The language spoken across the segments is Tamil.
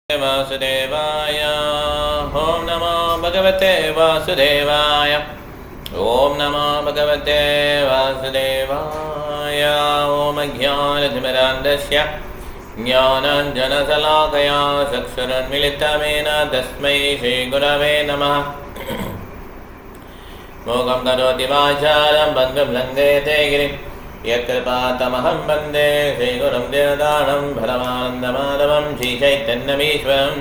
वासुदेवाय ओम नमो भगवते वासुदेवाय ओम नमो भगवते वासुदेवाय ओम ज्ञानतिमिरान्धस्य ज्ञानाञ्जनशलाकया चक्षुरुन्मिलितमेन तस्मै श्रीगुरवे नमः। मोघं करोति वाचालं बन्धुं लङ्घयते गिरिं यत्कृपातमहं वन्दे श्रीगुरुं देवदानं परमानन्दमाधवं श्रीचैतन्यमीश्वरम्।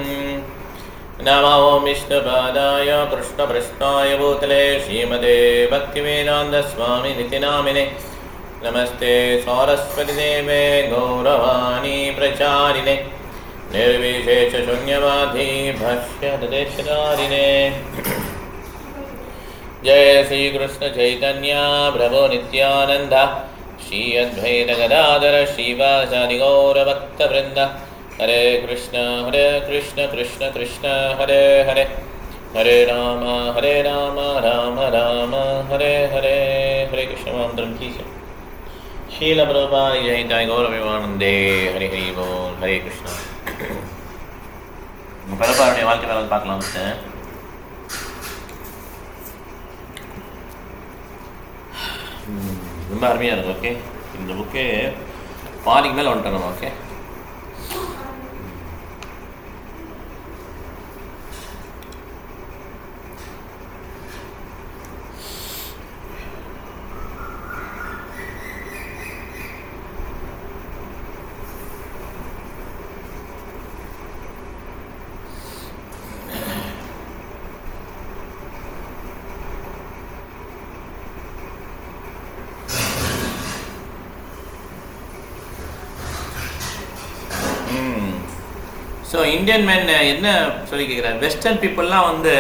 नमो विष्णुपादाय कृष्णपृष्ठाय भूतले श्रीमते भक्तिवेदान्तस्वामिनिति नामिने। नमस्ते सरस्वतीदेवे गौरवाणी प्रचारिणे निर्विशेषशून्यवादी भाष्यदेशकारिणे। जय श्री कृष्ण चैतन्य प्रभु नित्यानंद श्री अद्वैत गदाधर श्रीवासादि गौरभक्तवृंद। हरे कृष्ण कृष्ण कृष्ण हरे हरे हरे राम राम राम हरे हरे। हरे कृष्ण मंत्रम की शील प्रभुपाद जय जय गौरवानंदे हरे हरि बोल। हरे कृष्ण। प्रभुपाद வாழ்க்கை வரலாறு பார்க்கலாம் சார். ரொம்ப அருமையாக இருக்கும். ஓகே, இந்த புக்கு பாதிக்கு மேலே வந்துட்டோம் நம்ம. ஓகே, ஸோ இந்தியன் மேன் என்ன சொல்லி கேட்குறாரு, வெஸ்டர்ன் பீப்புளெலாம் வந்து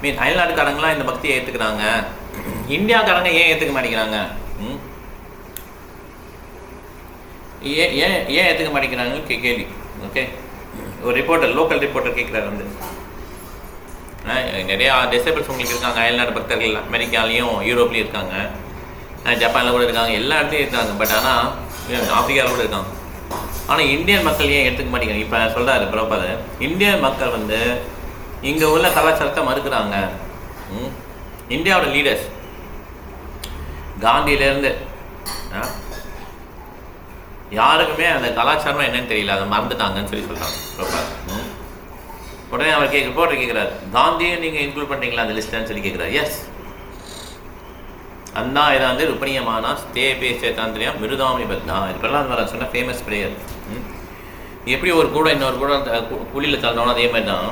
மீன் அயல்நாட்டுக்காரங்களாம் இந்த பக்தியை ஏற்றுக்கிறாங்க, இந்தியாக்காரங்க ஏன் ஏற்றுக்க மாட்டேங்கிறாங்க, ஏன் ஏன் ஏன் ஏற்றுக்க மாட்டேங்கிறாங்கன்னு கேள்வி. ஓகே, ஒரு ரிப்போர்ட்டர், லோக்கல் ரிப்போர்ட்டர் கேட்குறாரு வந்து, நிறையா டிசேபிள்ஸ் உங்களுக்கு இருக்காங்க, அயல்நாட்டு பக்தர்கள் அமெரிக்காலையும் யூரோப்லேயும் இருக்காங்க, ஜப்பானில் கூட இருக்காங்க, எல்லா இடத்துலையும் இருக்காங்க. பட் ஆனால் ஆப்பிரிக்காவில் கூட இருக்காங்க. ஆனால் இந்தியன் மக்கள் ஏன் எடுத்துக்க மாட்டேங்கிறாங்க? இப்போ சொல்கிறாரு பிரபாத, இந்தியன் மக்கள் வந்து இங்கே உள்ள கலாச்சாரத்தை மறுக்கிறாங்க. இந்தியாவோட லீடர்ஸ் காந்தியிலேருந்து யாருக்குமே அந்த கலாச்சாரம் என்னன்னு தெரியல, அதை மறந்துட்டாங்கன்னு சொல்லி சொல்கிறாங்க பிரபாத். உடனே அவர் ரிப்போர்ட்டர் கேட்குறாரு, காந்தியை நீங்கள் இன்க்ளூட் பண்ணுறீங்களா அந்த லிஸ்ட்டுன்னு சொல்லி கேட்குறாரு. எஸ், அண்ணா ஏதாவது ருப்பணியமானா ஸ்தே பேச தாந்திரியா மிருதாமி பத்னா, இது பிரகலாத் மகாராஜ் சொன்ன ஃபேமஸ் ப்ரேயர். எப்படி ஒரு கூட இன்னொரு கூட அந்த குழியில் தள்ளணும், அதே மாதிரி தான்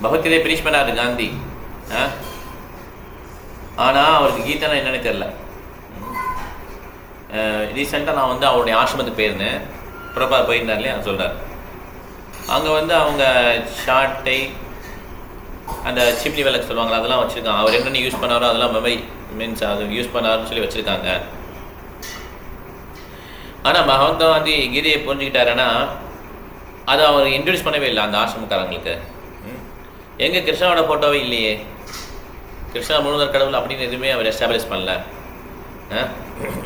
பகவத்கீதை பிரீச் பண்ணாரு காந்தி. ஆனால் அவருக்கு கீதனா என்னன்னு தெரில. ரீசெண்டாக நான் வந்து அவருடைய ஆசிரமத்துக்கு போயிருந்தேன், பிரபா போயிருந்தார் இல்லையா, சொல்கிறார். அங்கே வந்து அவங்க ஷார்ட்டை அந்த சிம்னி விளக்கு சொல்லுவாங்களா, அதெல்லாம் வச்சுருக்காங்க. அவர் என்னென்ன யூஸ் பண்ணாரோ அதெல்லாம் மெமரி மீன்ஸ் அது யூஸ் பண்ணாருன்னு சொல்லி வச்சுருக்காங்க. ஆனால் மகாத்மா காந்தி கீதையை புரிஞ்சுக்கிட்டாருன்னா அதை அவர் இன்ட்ரடியூஸ் பண்ணவே இல்லை அந்த ஆசிரமக்காரங்களுக்கு. எங்கே கிருஷ்ணாவோட ஃபோட்டோவே இல்லையே, கிருஷ்ணா முழுவதர் கடவுள் அப்படின்னு எதுவுமே அவர் எஸ்டாப்ளிஷ் பண்ணல.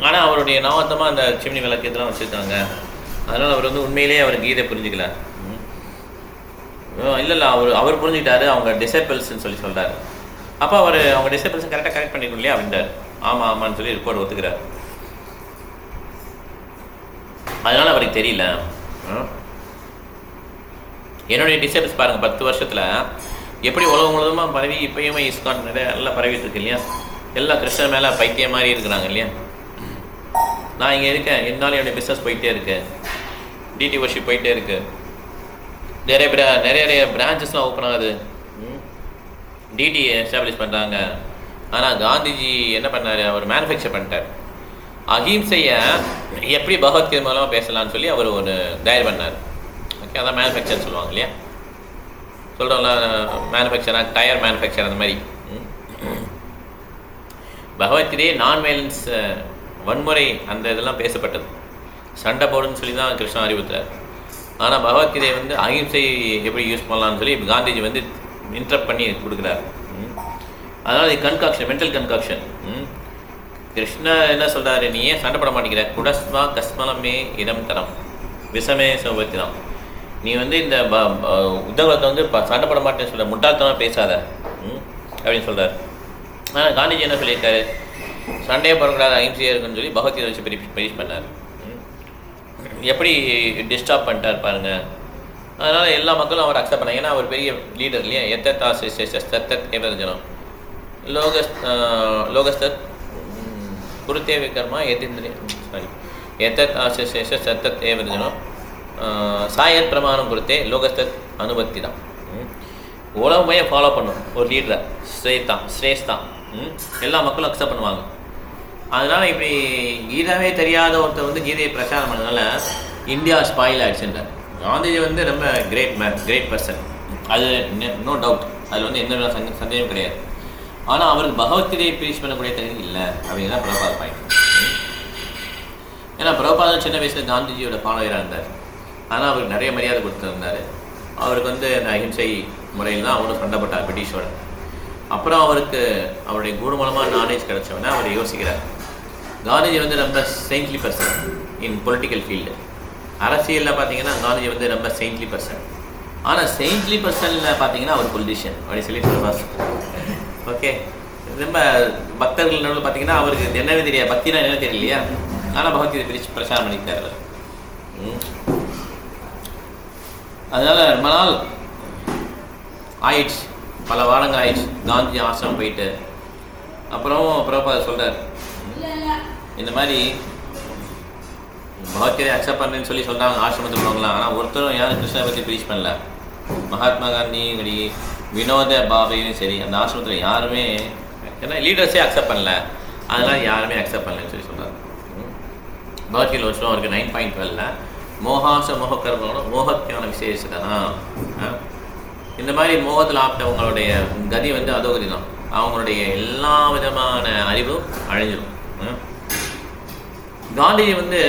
ஆனால் அவருடைய நாமத்தமாக அந்த சிம்னி விளக்கு இதெல்லாம் வச்சுருக்காங்க. அதனால் அவர் வந்து உண்மையிலேயே அவர் கீதை புரிஞ்சுக்கல. இல்லை அவர் புரிஞ்சுக்கிட்டாரு, அவங்க டிசேபிள்ஸ்ன்னு சொல்லி சொல்கிறார். அப்போ அவர் அவங்க டிசேபிள்ஸை கரெக்டாக கரெக்ட் பண்ணிக்கணும் இல்லையா அப்படின்றார். ஆமான்னு சொல்லி ரிப்போர்ட் ஒத்துக்கிறார். அதனால் அவருக்கு தெரியல. என்னுடைய டிசேபிள்ஸ் பாருங்கள், 10 வருஷத்தில் எப்படி உலகம் முழுவதுமாக பரவி, இப்போயுமே இஸ்கான் நிறைய எல்லாம் பரவிட்டு இருக்கு இல்லையா, எல்லாம் கிருஷ்ணன் மேலே பைத்தியம் மாதிரி இருக்கிறாங்க இல்லையா. நான் இங்கே இருக்கேன், என்னாலும் என்னுடைய பிஸ்னஸ் போயிட்டே இருக்கு, டிடி வர்ஷிப் போயிட்டே இருக்கு, நிறைய பிரான்ச்சஸ்லாம் ஓப்பன் ஆகுது, டிடி எஸ்டாப்ளிஷ் பண்ணுறாங்க. ஆனால் காந்திஜி என்ன பண்ணார், அவர் மேனுஃபேக்சர் பண்ணிட்டார். அஹிம்சையை எப்படி பகவத்கீதை மூலமாக பேசலான்னு சொல்லி அவர் ஒரு தயார் பண்ணார். ஓகே, அதான் மேனுஃபேக்சர்னு சொல்லுவாங்க இல்லையா, சொல்கிறோம்ல மேனுஃபேக்சராக டயர் மேனுஃபேக்சர் அந்த மாதிரி. பகவத்கீதையே நான் வயலன்ஸ், வன்முறை அந்த இதெல்லாம் பேசப்பட்டது, சண்டை போடுன்னு சொல்லி தான் கிருஷ்ணன் அறிவுறுத்துறார். ஆனால் பகவத்கீதை வந்து அஹிம்சை எப்படி யூஸ் பண்ணலான்னு சொல்லி காந்திஜி வந்து இன்டரப்ட் பண்ணி கொடுக்குறாரு. அதனால் இது கன்காக்ஷன், மென்டல் கன்காக்ஷன். கிருஷ்ணர் என்ன சொல்கிறாரு, நீ ஏன் சண்டை போட மாட்டேங்கிற, குடஸ்மா கஸ்மலமே இடம் தரம், விஷமே சௌபத்தியம். நீ வந்து இந்த உத்தவத்தை வந்து சண்டை போட மாட்டேன்னு சொல்ல, முட்டாள்தனமாக பேசாத அப்படின்னு சொல்கிறார். ஆனால் காந்திஜி என்ன சொல்லியிருக்காரு, சண்டையே போடக்கூடாது, அஹிம்சையாக இருக்குன்னு சொல்லி பகவத்கீதை வச்சு பெரிஷ் பண்ணார். எப்படி டிஸ்டர்ப் பண்ணிட்டார் பாருங்க. அதனால் எல்லா மக்களும் அவர் அக்செப்ட் பண்ணாங்க. ஏன்னா அவர் பெரிய லீடர் இல்லையா. எத்தத் ஏவர்ஜனம் லோகஸ்தத் குருத்தே விக்ரமா எத்தத் சத்தத் ஏவர்ஜனம் சாயத் பிரமாணம் கொடுத்தே லோகஸ்தத் அனுபத்தி தான். உலகமையை ஃபாலோ பண்ணும் ஒரு லீடரை, ஸ்ரேஷ்தான் எல்லா மக்களும் அக்செப்ட் பண்ணுவாங்க. அதனால் இப்படி கீதாவே தெரியாத ஒருத்தர் வந்து கீதையை பிரச்சாரம் பண்ணதுனால இந்தியா ஸ்பாயில் ஆகிடுச்சுன்றார். காந்திஜி வந்து ரொம்ப கிரேட் பர்சன், அது நோ டவுட், அதில் வந்து எந்த சந்தேகம் கிடையாது. ஆனால் அவருக்கு பகவத்கீதையை ப்ரீச் பண்ணக்கூடிய தகுதி இல்லை அப்படின்னு தான் பிரபாத பாயிண்ட். ஏன்னா பிரபாதம் சின்ன வயசில் காந்திஜியோட ஃபாலோவராக இருந்தார். ஆனால் அவருக்கு நிறைய மரியாதை கொடுத்துருந்தார். அவருக்கு வந்து இந்த அஹிம்சை முறையில் தான் அவரும் சண்டைப்பட்டார் பிரிட்டிஷோட. அப்புறம் அவருக்கு அவருடைய குரு மூலமாக நாலேஜ் கிடச்சவொடனே அவர் யோசிக்கிறார். காந்திஜி வந்து ரொம்ப saintly person in political field. அரசியலில் பார்த்தீங்கன்னா காந்திஜி வந்து ரொம்ப செயின்ட்லி பர்சன். ஆனால் செயின்ட்லி பர்சனில் பார்த்தீங்கன்னா அவர் பொலிட்டிஷியன் அப்படி சொல்லி சொல்லுவார். ஓகே, ரொம்ப பக்தர்கள் நடுவில் பார்த்தீங்கன்னா அவருக்கு என்னவே தெரியாது, பக்தினா என்ன தெரியலையா. ஆனால் பகவத்கீதை பிரித்து பிரச்சாரம் பண்ணிட்டார். அதனால் ரொம்ப நாள் ஆயிடுச்சு, பல வாரங்கள் ஆயிடுச்சு காந்தி ஆசிரமம் போயிட்டு. அப்புறம் பிரபாத சொல்கிறார், இந்த மாதிரி பகவத்கீதை அக்செப்ட் பண்ணுறேன்னு சொல்லி சொல்கிறாங்க ஆசிரமத்தில் போகலாம். ஆனால் ஒருத்தரும் யாரும் கிருஷ்ணரை பற்றி ப்ரீச் பண்ணல. மகாத்மா காந்தியும் சரி, வினோத பாபையும் சரி, அந்த ஆசிரமத்தில் யாருமே, ஏன்னா லீடர்ஸே அக்செப்ட் பண்ணல, அதனால் யாருமே அக்செப்ட் பண்ணலன்னு சொல்லி சொல்கிறார். பகவத்கீதை வருஷம் அவருக்கு 9.12 மோகாச மோகக்கர்மோட மோகத்தியான விசேஷனா. இந்த மாதிரி மோகத்தில் ஆப்டவங்களுடைய கதி வந்து அதோகதி தான். அவங்களுடைய எல்லா விதமான அறிவும் அழிஞ்சிடும். காந்திஜி வந்து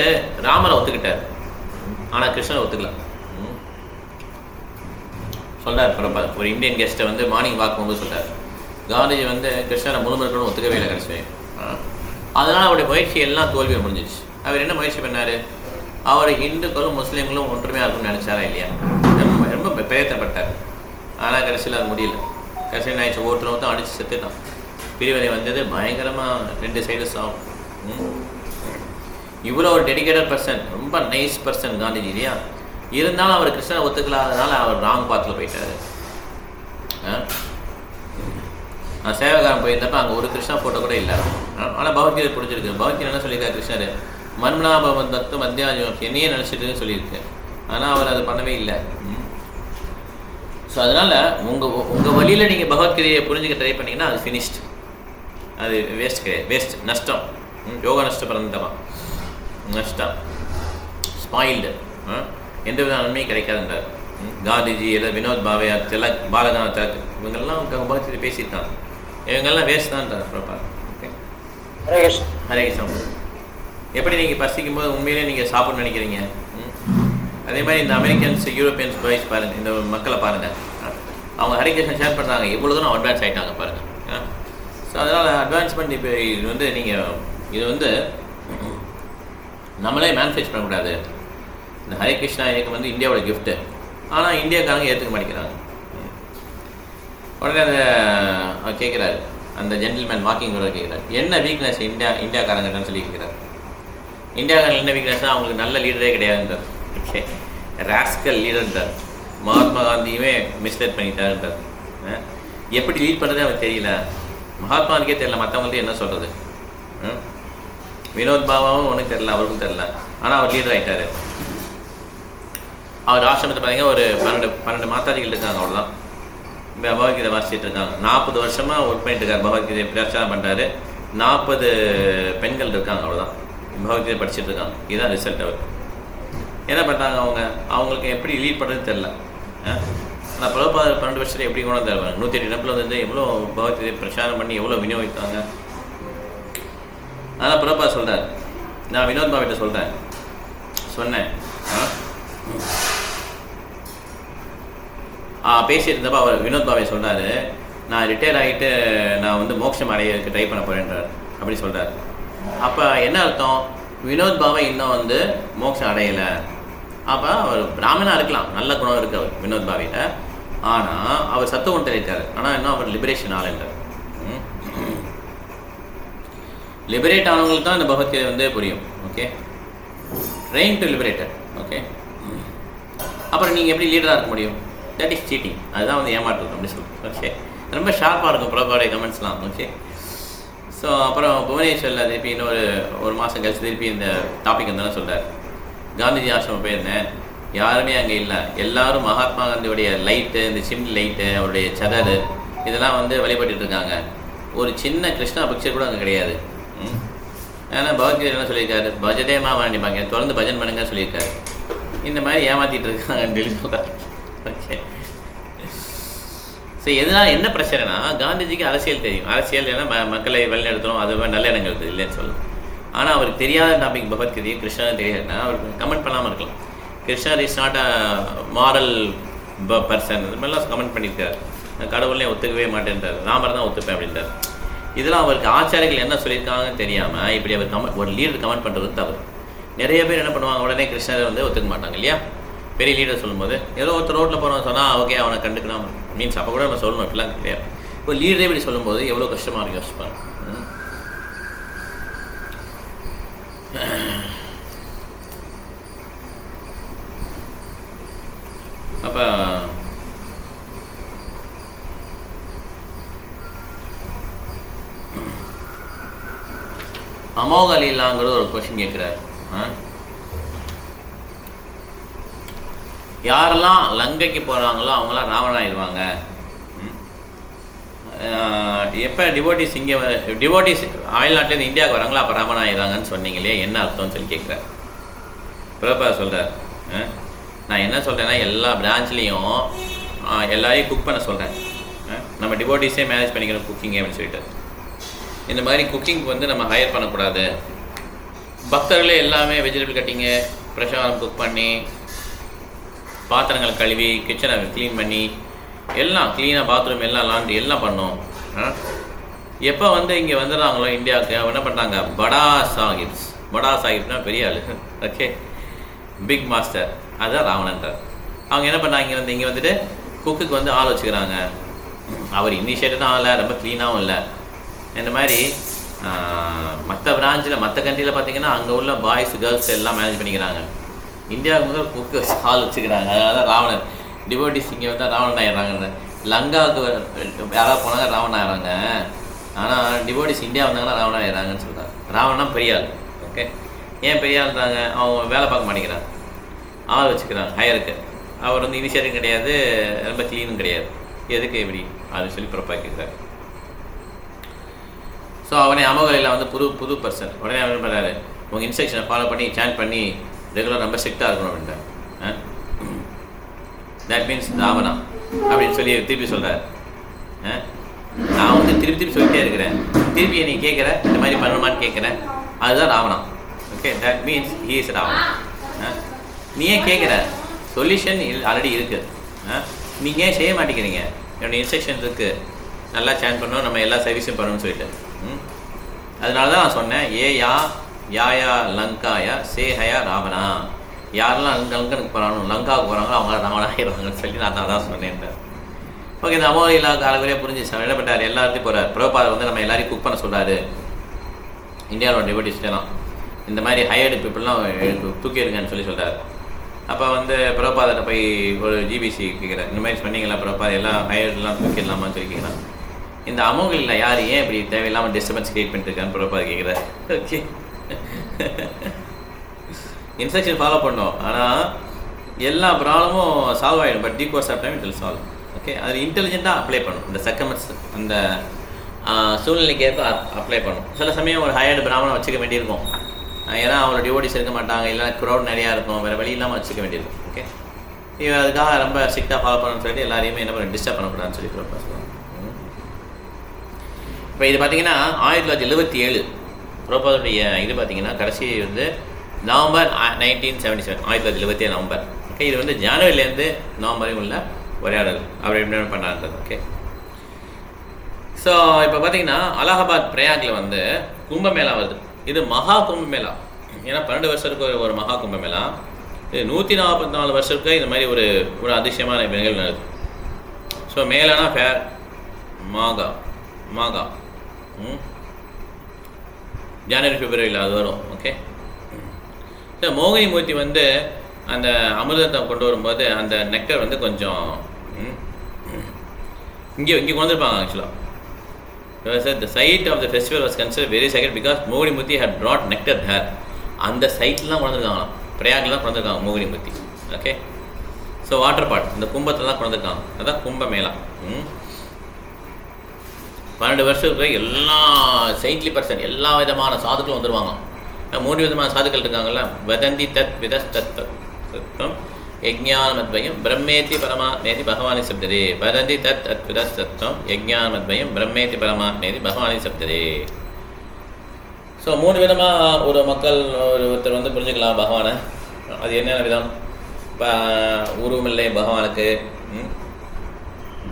ராமரை ஒத்துக்கிட்டார், ஆனால் கிருஷ்ணரை ஒத்துக்கல. சொல்கிறார் பிரபா, ஒரு இந்தியன் கெஸ்ட்டை வந்து மார்னிங் வாக் போகும்போது சொல்கிறார், காந்திஜி வந்து கிருஷ்ணரை முழுமைக்கணும் ஒத்துக்கவே இல்லை கடைசி. அதனால் அவருடைய முயற்சி எல்லாம் தோல்வியை முடிஞ்சிச்சு. அவர் என்ன முயற்சி பண்ணார், அவர் இந்துக்களும் முஸ்லீம்களும் ஒன்றுமையாக இருக்கும்னு நினச்சாரா இல்லையா. ரொம்ப பிரயத்தனப்பட்டார். ஆனால் கடைசியில் அது முடியல. கடைசியில் ஆயிடுச்சு, ஒருத்தர் அடித்து செத்துட்டான். பிரிவினை வந்தது பயங்கரமாக, 2 சைடு சாகும். இவ்வளோ ஒரு டெடிகேட்டட் பர்சன், ரொம்ப நைஸ் பர்சன் காந்திஜி இல்லையா. இருந்தாலும் அவர் கிருஷ்ணனை ஒத்துக்கலாதனால அவர் ராங் பாத்தில் போயிட்டார். நான் சேவகாரம் போயிருந்தப்ப அங்கே ஒரு கிருஷ்ணா ஃபோட்டோ கூட இல்லை. ஆனால் பகவத்கீதை பிடிச்சிருக்கு. பகவத்கீதை என்ன சொல்லியிருக்காரு, கிருஷ்ணர் மன்மனாபவன் தத்து மத்தியாஜம் என்னையே நினச்சிட்டுன்னு சொல்லியிருக்கு. ஆனால் அவர் அதை பண்ணவே இல்லை. ஸோ அதனால் உங்கள் வழியில் நீங்கள் பகவத்கீதையை புரிஞ்சுக்க ட்ரை பண்ணிங்கன்னா அது ஃபினிஷ்டு, அது வேஸ்ட் கிடையாது, வேஸ்ட் நஷ்டம். யோகா நஷ்டம் பிறந்தமா நஷ்டம், ஸ்பாயில்டு, எந்த வித நன்மையும் கிடைக்காதுன்றார் காந்திஜி. இல்லை வினோத் பாவே, திலக், பாலகநாத் திலக், இவங்கெல்லாம் பகவத்கீதை பேசியிருக்காங்க. இவங்கெல்லாம் வேஸ்ட் தான்ன்றார் பிரபா. ஓகே, ஹரே கிருஷ்ணா. எப்படி நீங்கள் பசிக்கும் போது உண்மையிலே நீங்கள் சாப்பிட்ணும்னு நினைக்கிறீங்க, அதே மாதிரி இந்த அமெரிக்கன்ஸ் யூரோப்பியன்ஸ் பாய்ஸ் பாருங்கள், இந்த மக்களை பாருங்கள், அவங்க ஹரே கிருஷ்ணா ஷேர் பண்ணுறாங்க, எவ்வளோ தூரம் அட்வான்ஸ் ஆகிட்டாங்க பாருங்கள். ஸோ அதனால் அட்வான்ஸ்மெண்ட் இப்போ இது வந்து நீங்கள் இது வந்து நம்மளே மேனுஃபேக்சர் பண்ணக்கூடாது. இந்த ஹரே கிருஷ்ணா எனக்கு வந்து இந்தியாவோட கிஃப்ட்டு, ஆனால் இந்தியாக்காரங்க ஏற்றுக்க மாட்டேங்கிறாங்க. உடனே அந்த கேட்குறாரு, அந்த ஜென்டில்மேன் வாக்கிங் கூட கேட்குறாரு, என்ன வீக்னஸ் இந்தியாக்காரங்கன்னு சொல்லி கேட்குறாரு. இந்தியாக்காரங்க என்ன வீக்னஸ்னால் அவங்களுக்கு நல்ல லீடரே கிடையாதுன்றார். ஓகே, ராஸ்கல் லீடர்ன்றார். மகாத்மா காந்தியுமே மிஸ்லீட் பண்ணிட்டாருன்றார். எப்படி லீட் பண்ணுறதே அவருக்கு தெரியல, மகாத்மாவுக்கே தெரியல, மற்றவங்கள்ட்ட என்ன சொல்கிறது. வினோத் பாபாவும் ஒன்றும் தெரில, அவருக்கும் தெரில, ஆனால் அவர் லீடர் ஆகிட்டார். அவர் ஆசிரமத்தை பார்த்தீங்கன்னா ஒரு 12 மாதாஜிகள் இருக்காங்க, அவ்வளோதான். பகவத்கீதை வாசிச்சுட்டு இருக்காங்க. 40 வருஷமாக ஒர்க் பண்ணிட்டு இருக்காரு, பகவத்கீதை பிரச்சாரம் பண்ணுறாரு. 40 பெண்கள் இருக்காங்க, அவ்வளோதான். பகவத்கீதை படிச்சுட்டு இருக்காங்க. இதுதான் ரிசல்ட். அவர் என்ன பண்ணுறாங்க, அவங்களுக்கு எப்படி லீட் பண்ணுறதுன்னு தெரில. ஆனால் பிரபுபாதர் 12 வருஷத்தில் எப்படி கொண்டு தருவாங்க. 108 டெம்பிள் வந்து எவ்வளோ பகவத்கீதை பிரச்சாரம் பண்ணி எவ்வளோ விநியோகித்தாங்க. அதனால் பிரபுபாதர் சொல்கிறார், நான் வினோத் பாபாட்ட சொன்னேன் பேசிட்டு இருந்தப்போ அவர் வினோத் பாபாய் சொல்கிறாரு, நான் ரிட்டையர் ஆகிட்டு நான் வந்து மோட்சம் அடையிறதுக்கு ட்ரை பண்ண போகிறேன்றார். அப்படி சொல்கிறார். அப்போ என்ன அர்த்தம், வினோத் பாபாய் இன்னும் வந்து மோட்சம் அடையலை, அப்போ அவர் பிராமணாக இருக்கலாம், நல்ல குணம் இருக்குது அவர் வினோத் பாவையில். ஆனால் அவர் சத்துவன்ட்டு இருக்கார். ஆனால் இன்னும் அவர் லிபரேஷன் ஆளுன்றார். லிபரேட் ஆனவங்களுக்கு தான் இந்த பகவத்கீதை வந்து புரியும். Okay, train to liberator. Okay, அப்புறம் நீங்கள் எப்படி லீடராக இருக்க முடியும்? That is seating. அதுதான் வந்து ஏமாற்றம் அப்படி சொல்லுங்கள். ஓகே, ரொம்ப ஷார்ப்பாக இருக்கும் பிரபாவுடைய கமெண்ட்ஸ்லாம். ஓகே, ஸோ அப்புறம் புவனேஸ்வரில் திருப்பி இன்னொரு ஒரு மாதம் கழிச்சு திருப்பி இந்த டாபிக் வந்து சொல்கிறார். காந்திஜி ஆசிரமம் போயிருந்தேன், யாருமே அங்கே இல்லை. எல்லோரும் மகாத்மா காந்தியுடைய லைட்டு, இந்த சிம்னி லைட்டு, அவருடைய சதடு இதெல்லாம் வந்து வழிபட்டு இருக்காங்க. ஒரு சின்ன கிருஷ்ணா பிக்சர் கூட அங்கே கிடையாது. ஏன்னா பகவத்கீதை என்ன சொல்லியிருக்காரு? பஜதேமா வேண்டிப்பாங்க, தொடர்ந்து பஜன் பண்ணுங்க சொல்லியிருக்காரு. இந்த மாதிரி ஏமாற்றிட்டு இருக்காங்கன்னு சொல்கிறார். ஓகே, ஸோ எதனால் என்ன பிரச்சனைனா, காந்திஜிக்கு அரசியல் தெரியும். அரசியல் ஏன்னா மக்களை வழிநடத்தணும், அது மாதிரி நல்ல இடங்கள் இருக்குது இல்லைன்னு சொல்லலாம். ஆனால் அவருக்கு தெரியாத டாபிக் பகவத்கீதையை கிருஷ்ணா தெரியாதுன்னா அவருக்கு கமெண்ட் பண்ணாமல் இருக்கலாம். கிருஷ்ணர் is not a moral person, இது மாதிரிலாம் கமெண்ட் பண்ணியிருக்காரு. கடவுள்லேயே ஒத்துக்கவே மாட்டேன்றார், ராமர் தான் ஒத்துப்பேன் அப்படின்றார். இதெல்லாம் அவருக்கு ஆச்சாரிகள் என்ன சொல்லியிருக்காங்கன்னு தெரியாமல் இப்படி அவர் ஒரு லீடர் கமெண்ட் பண்ணுறது தவறு. நிறைய பேர் என்ன பண்ணுவாங்க, உடனே கிருஷ்ணரை வந்து ஒத்துக்க மாட்டாங்க இல்லையா? பெரிய லீடர் சொல்லும்போது ஏதோ ஒருத்தர் ரோட்டில் போகிறவங்க சொன்னால் ஓகே அவனை கண்டுக்கலாம் மீன்ஸ் அப்போ கூட நம்ம சொல்லணும், இப்படிலாம் கிடையாது. இப்போ லீடரே இப்படி சொல்லும்போது எவ்வளோ கஷ்டமாக இருக்கும் யோசிப்பாங்க. அப்போ அமோக லீலாங்கிறது ஒரு கொஸ்டின் கேட்குறாரு. யாரெல்லாம் லங்கைக்கு போகிறாங்களோ அவங்களாம் ராவணாயிடுவாங்க. எப்போ டிவோட்டிஸ் இங்கே டிவோட்டிஸ் அயல்நாட்டிலேருந்து இந்தியாவுக்கு வராங்களோ அப்போ ராவணாயிடுறாங்கன்னு சொன்னீங்க இல்லையா, என்ன அர்த்தம்னு சொல்லி கேட்குறாரு. பிரபா சொல்கிறார், நான் என்ன சொல்கிறேன்னா எல்லா பிரான்ச்லேயும் எல்லாரையும் குக் பண்ண சொல்கிறேன். நம்ம டிவோட்டிஸே மேனேஜ் பண்ணிக்கணும் குக்கிங் அப்படின்னு சொல்லிட்டு. இந்த மாதிரி குக்கிங்க்கு வந்து நம்ம ஹையர் பண்ணக்கூடாது. பக்தர்களே எல்லாமே வெஜிடபிள் கட்டிங்கு, பிரசாதம் குக் பண்ணி, பாத்திரங்கள் கழுவி, கிச்சனை க்ளீன் பண்ணி, எல்லாம் க்ளீனாக பாத்ரூம் எல்லாம் லாண்ட்ரி எல்லாம் பண்ணோம். எப்போ வந்து இங்கே வந்துடுறாங்களோ இந்தியாவுக்கு என்ன பண்ணுறாங்க, படா சாஹிப்னா பெரிய ஆள். ஓகே, பிக் மாஸ்டர், அதுதான் ராவணன்றார். அவங்க என்ன பண்ணாங்க, இங்கே வந்துட்டு குக்குக்கு வந்து ஆள் வச்சுக்கிறாங்க. அவர் இனிஷியேட்டிவ் தான் ஆகலை, ரொம்ப க்ளீனாகவும் இல்லை. இந்த மாதிரி மற்ற பிரான்ச்சில் மற்ற கண்ட்ரியில் பார்த்தீங்கன்னா அங்கே உள்ள பாய்ஸ் கேர்ள்ஸ் எல்லாம் மேனேஜ் பண்ணிக்கிறாங்க. இந்தியாவுக்கு முதல் குக்கு ஆள் வச்சுக்கிறாங்க. அதனால தான் ராவணன் டிவோட்டிஸ் இங்கே வந்து ராவணன் ஆகிடுறாங்க. லங்காவுக்கு யாராவது போனாங்க ராவணன் ஆகிறாங்க. ஆனால் டிவோட்டிஸ் இந்தியா வந்தாங்கன்னா ராவணன் ஆகிடுறாங்கன்னு சொல்கிறாங்க. ராவணனா பெரிய ஆள். ஓகே, ஏன் பெரிய ஆள்றாங்க, அவங்க வேலை பார்க்க மாட்டேங்கிறாங்க, ஆள் வச்சுக்கிறாங்க ஹையருக்கு. அவர் வந்து இனிஷியேட்டிவ் கிடையாது, ரொம்ப க்ளீனும் கிடையாது. எதுக்கு இப்படி அப்படின்னு சொல்லி ப்ரொப்பாக கேட்குறாரு. ஸோ அவனே அமோகலையில் வந்து புது பர்சன். உடனே அவன் பண்ணுறாரு, உங்கள் இன்ஸ்ட்ரக்ஷனை ஃபாலோ பண்ணி சேண்ட் பண்ணி ரெகுலர் ரொம்ப ஸ்ட்ரிக்டாக இருக்கணும் அப்படின்ட்டு. தட் மீன்ஸ் ராவணா அப்படின்னு சொல்லி திருப்பி சொல்கிறார். நான் வந்து திருப்பி சொல்லிட்டே இருக்கிறேன், திருப்பி நீ கேட்குற இந்த மாதிரி பண்ணணுமான்னு கேட்குறேன், அதுதான் Ravana. Okay, that means he is Ravana. நீ ஏன் கேட்குற, சொல்யூஷன் ஆல்ரெடி இருக்குது, நீங்கள் ஏன் செய்ய மாட்டேங்கிறீங்க? என்னோடய இன்ஸ்ட்ரக்ஷன் இருக்குது, நல்லா சேன் பண்ணணும், நம்ம எல்லா சர்வீஸும் பண்ணணும்னு சொல்லிட்டு. அதனால தான் நான் சொன்னேன், யாயா லங்காயா சேஹயா ராவணா. யாரெல்லாம் லங்கனுக்கு போகிறாங்க, லங்காவுக்கு போகிறாங்களோ அவங்க ராவணா ஆகிடுவாங்கன்னு சொல்லி நான் தான் சொன்னேன். ஓகே, இந்த அமோகலீலா காலவரையாக புரிஞ்சிச்சு. என்ன பண்ணார், எல்லாத்தையும் போகிறார். பிரபாதர் வந்து நம்ம எல்லாரையும் குக் பண்ண சொல்கிறாரு. இந்தியாவோட டிவோட்டிஸ்டெல்லாம் இந்த மாதிரி ஹையர்டு பீப்புளெலாம் தூக்கி எடுங்கன்னு சொல்லி சொல்கிறார். அப்போ வந்து பிரபாதத்தை போய் ஒரு ஜிபிசி கேட்குறேன், இந்த மாதிரி சொன்னீங்களா பிரபாத், எல்லாம் ஹையர்டெலாம் தூக்கிடலாமான்னு சொல்லி கேட்குறேன். இந்த அமோகலீலா யார், ஏன் இப்படி தேவையில்லாமல் டிஸ்டர்பன்ஸ் கிரியேட் பண்ணிட்டுருக்கான்னு பிரபாத் கேட்குறாரு. ஓகே, இன்ஸ்ட்ரக்ஷன் ஃபாலோ பண்ணோம், ஆனால் எல்லா ப்ராப்ளமும் சால்வ் ஆகிடும். But deep course of time it will solve. Okay, அது இன்டெலிஜென்ட்டாக அப்ளை பண்ணும். இந்த சக்கமெண்ட்ஸ் அந்த சூழ்நிலைக்கு ஏற்ப அப்ளை பண்ணும். சில சமயம் ஒரு ஹையர்டு பிராமணம் வச்சுக்க வேண்டியிருக்கும், ஏன்னா அவங்களோட டிவோட்டிஸ் இருக்க மாட்டாங்க, இல்லைனா க்ரௌட் நிறையா இருக்கும், வேறு வழி இல்லாமல் வச்சுக்க வேண்டியிருக்கும். ஓகே, இவன் அதுக்காக ரொம்ப ஸ்ட்ரிக்டாக ஃபாலோ பண்ணணும்னு சொல்லிட்டு எல்லாரையுமே என்ன பண்ண டிஸ்டர்ப் பண்ணக்கூடாதுன்னு சொல்லி ப்ரொப்போஸ் பண்ணுவாங்க. இப்போ இது பார்த்தீங்கன்னா 1977 ப்ரோபாதுடைய இது பார்த்தீங்கன்னா கடைசி வந்து நவம்பர் 1977, 1977 நவம்பர். ஓகே, இது வந்து ஜனவரிலேருந்து நவம்பர் வரையும் உள்ள உரையாடல் அவர் எப்படி பண்ணாருன்றது. ஓகே, ஸோ இப்போ பார்த்தீங்கன்னா அலகாபாத் பிரயாகில் வந்து கும்பமேளா வருது. இது மகா கும்பமேளா. ஏன்னா 12 வருஷத்துக்கு ஒரு மகா கும்பமேளா. இது 144 வருஷத்துக்கு இந்த மாதிரி ஒரு ஒரு அதிசயமான நிகழ்வு நடக்குது. ஸோ மேலானா ஃபேர் மாகா ஜனவரி பிப்ரவரியில் அது வரும். ஓகே. ஸோ மோகினி மூர்த்தி வந்து அந்த அமிர்தத்தை கொண்டு வரும்போது அந்த நெக்டர் வந்து கொஞ்சம் இங்கே கொண்டு வந்திருப்பாங்க. ஆக்சுவலாக the site of the festival was consider very site because மோகினி Murthy had brought nectar here. அந்த சைட்லாம் கொண்டு வந்திருக்காங்களாம், பிரயாக்லாம் கொண்டு வந்திருக்காங்க மோகினி Murthy. Okay. So water pot இந்த கும்பத்தில் தான் கொண்டு வந்திருக்காங்க. அதான் கும்ப மேளா. 12 வருஷத்துக்கு எல்லா சைட்லி பர்சன் எல்லா விதமான சாதுக்களும் வந்துடுவாங்க. 3 விதமான சாதுக்கள் இருக்காங்கல்ல. வதந்தி தத் விதஸ் தத்துவம் யஜ்ஞானமத்வயம் பிரம்மேதி பரமாத்மேதி பகவானி சப்ததே. வதந்தி தத் விதஸ் தத்துவம் யஜ்ஞானமத்வயம் பிரம்மேதி பரமாத்மேதி பகவானி சப்ததே. ஸோ 3 விதமாக ஒரு மக்கள் ஒருத்தர் வந்து புரிஞ்சுக்கலாம் பகவானை. அது என்னென்ன விதம்? உருவமில்லை பகவானுக்கு,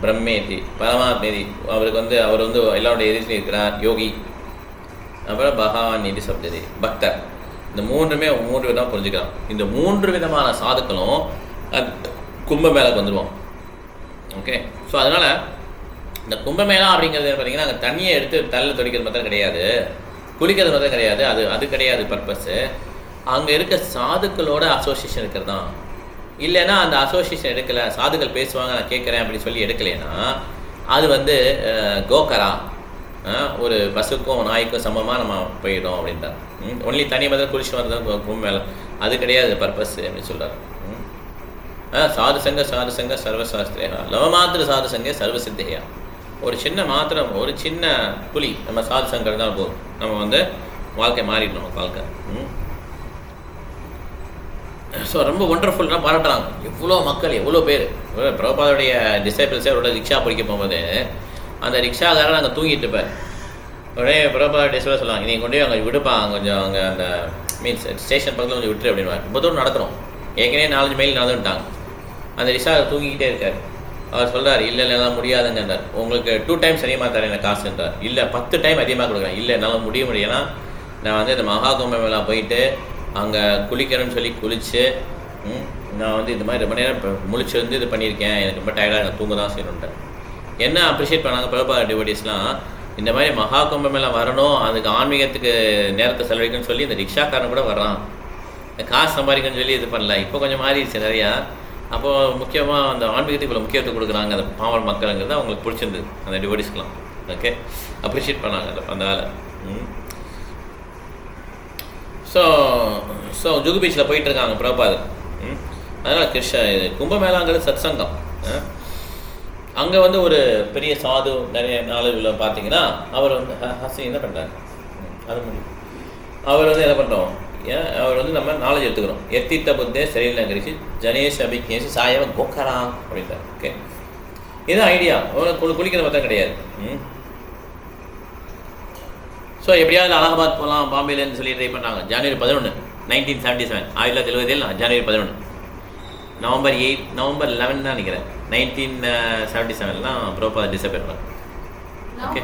பிரம்மேதி பரமாத்மேதி அவருக்கு வந்து அவர் வந்து எல்லாருடைய எதிர்த்து இருக்கிறார், யோகி. அப்புறம் பகவான் நீதி சப்ததி பக்தர். இந்த 3 விதமாக புரிஞ்சுக்கலாம். இந்த 3 விதமான சாதுக்களும் கும்பமேளாவுக்கு வந்துடுவோம். ஓகே. ஸோ அதனால் இந்த கும்பமேளா அப்படிங்கிறது பார்த்தீங்கன்னா அங்கே தண்ணியை எடுத்து தலையில் துடைக்கிறது மாத்திரம் கிடையாது, குளிக்கிறது மாத்திரம் கிடையாது. அது கிடையாது பர்பஸ்ஸு. அங்கே இருக்க சாதுக்களோட அசோசியேஷன் இருக்கிறது தான். இல்லைன்னா அந்த அசோசியேஷன் எடுக்கலை, சாதுக்கள் பேசுவாங்க நான் கேட்குறேன் அப்படின்னு சொல்லி எடுக்கலைன்னா அது வந்து கோக்கரா, ஒரு பசுக்கும் நாய்க்கும் சமமாக நம்ம போயிடும் அப்படின்றார். ஒன்லி தனி மாதிரி குளிச்சு வர்றது கும்பமேளா அது கிடையாது பர்பஸ் அப்படின்னு சொல்கிறார். சாது சங்க சர்வசாஸ்திரியா லவமாத்திர சாது சங்கே சர்வசித்தையா. ஒரு சின்ன மாத்திரம், ஒரு சின்ன புலி நம்ம சாது சங்கம் இருந்தாலும் போதும், நம்ம வந்து வாழ்க்கை மாறிடணும் நம்ம வாழ்க்கை. ஸோ ரொம்ப ஒண்டர்ஃபுல்லாக பாராட்டுறாங்க. எவ்வளோ மக்கள், எவ்வளோ பேர். பிரபாதோடைய டிசைபிள்ஸே அவரோட ரிக்ஷா பிடிக்க போகும்போது அந்த ரிக்ஷாக்காரன் அங்கே தூங்கிட்டு இருப்பார். உடனே பிரபாத டிசைபிள் சொல்லுவாங்க, நீங்கள் கொண்டு போய் அங்கே விடுப்பாங்க, கொஞ்சம் அங்கே அந்த மீன்ஸ் ஸ்டேஷன் பக்கத்தில் கொஞ்சம் விட்டுரு அப்படின்வாங்க. ரொம்ப தூரம் நடக்கிறோம், ஏற்கனவே 4 மைல் நடந்துட்டாங்க. அந்த ரிக்ஷா தூங்கிக்கிட்டே இருக்கார். அவர் சொல்கிறார், இல்லை எல்லாம் முடியாதுங்கன்றார். உங்களுக்கு 2 டைம்ஸ் அதிகமாக தரேன் எனக்கு காசுன்றார். இல்லை 10 டைம் அதிகமாக கொடுக்குறேன். இல்லை என்னால் முடியும்னா நான் வந்து இந்த மகா கும்பமேளா போயிட்டு அங்கே குளிக்கிறேன்னு சொல்லி குளித்து நான் வந்து இந்த மாதிரி ரொம்ப நேரம் முழிச்சு வந்து இது பண்ணியிருக்கேன், எனக்கு ரொம்ப டயர்டாக எனக்கு தூங்க தான் செய்யணுன்ட்டேன். என்ன அப்ரிஷியேட் பண்ணாங்க பிரபா டிவோட்டிஸ்லாம், இந்த மாதிரி மகா கும்பமேளா வரணும், அதுக்கு ஆன்மீகத்துக்கு நேரத்தை செலவழிக்கணும்னு சொல்லி இந்த ரிக்ஷாக்காரன் கூட வர்றான், காசு சம்பாதிக்கணும்னு சொல்லி இது பண்ணல. இப்போ கொஞ்சம் மாறிடுச்சு நிறையா. அப்போது முக்கியமாக அந்த ஆன்மீகத்துக்கு இவ்வளோ முக்கியத்துவம் கொடுக்குறாங்க அந்த பாவல் மக்களுங்கிறது அவங்களுக்கு பிடிச்சிருந்தது அந்த டிவோட்டிஸ்க்கெலாம். ஓகே. அப்ரிஷியேட் பண்ணாங்க அந்த வேலை. ஸோ ஜுகு பீச்சில் போயிட்டுருக்காங்க பிரபாது. அதனால் கும்பமேளாங்கிறது சத் சங்கம். அங்கே வந்து ஒரு பெரிய சாது நிறைய நாளில் பார்த்தீங்கன்னா அவர் வந்து என்ன பண்ணுறாரு, அது முடியும். அவர் வந்து என்ன பண்ணுறோம், அவர் வந்து நம்ம நாலேஜ் எடுத்துக்கிறோம். எத்தித்த புத்தே சரியில்லை கழிச்சு ஜனேஷ் அபிக்னேஷ் சாயவ கோக்கரா அப்படின்றார். ஓகே. இதுதான் ஐடியா. குளிக்கிற மட்டும் கிடையாது. ஸோ எப்படியாவது அலகாபாத் போகலாம் பாம்பேலேருந்து சொல்லி ட்ரை பண்ணாங்க. ஜனவரி 11 1977 1970 ஜனவரி 11 நவம்பர் 11 தான் நினைக்கிறேன். 1977 பிரபாத் டிசப்பேர் பண்ணார். ஓகே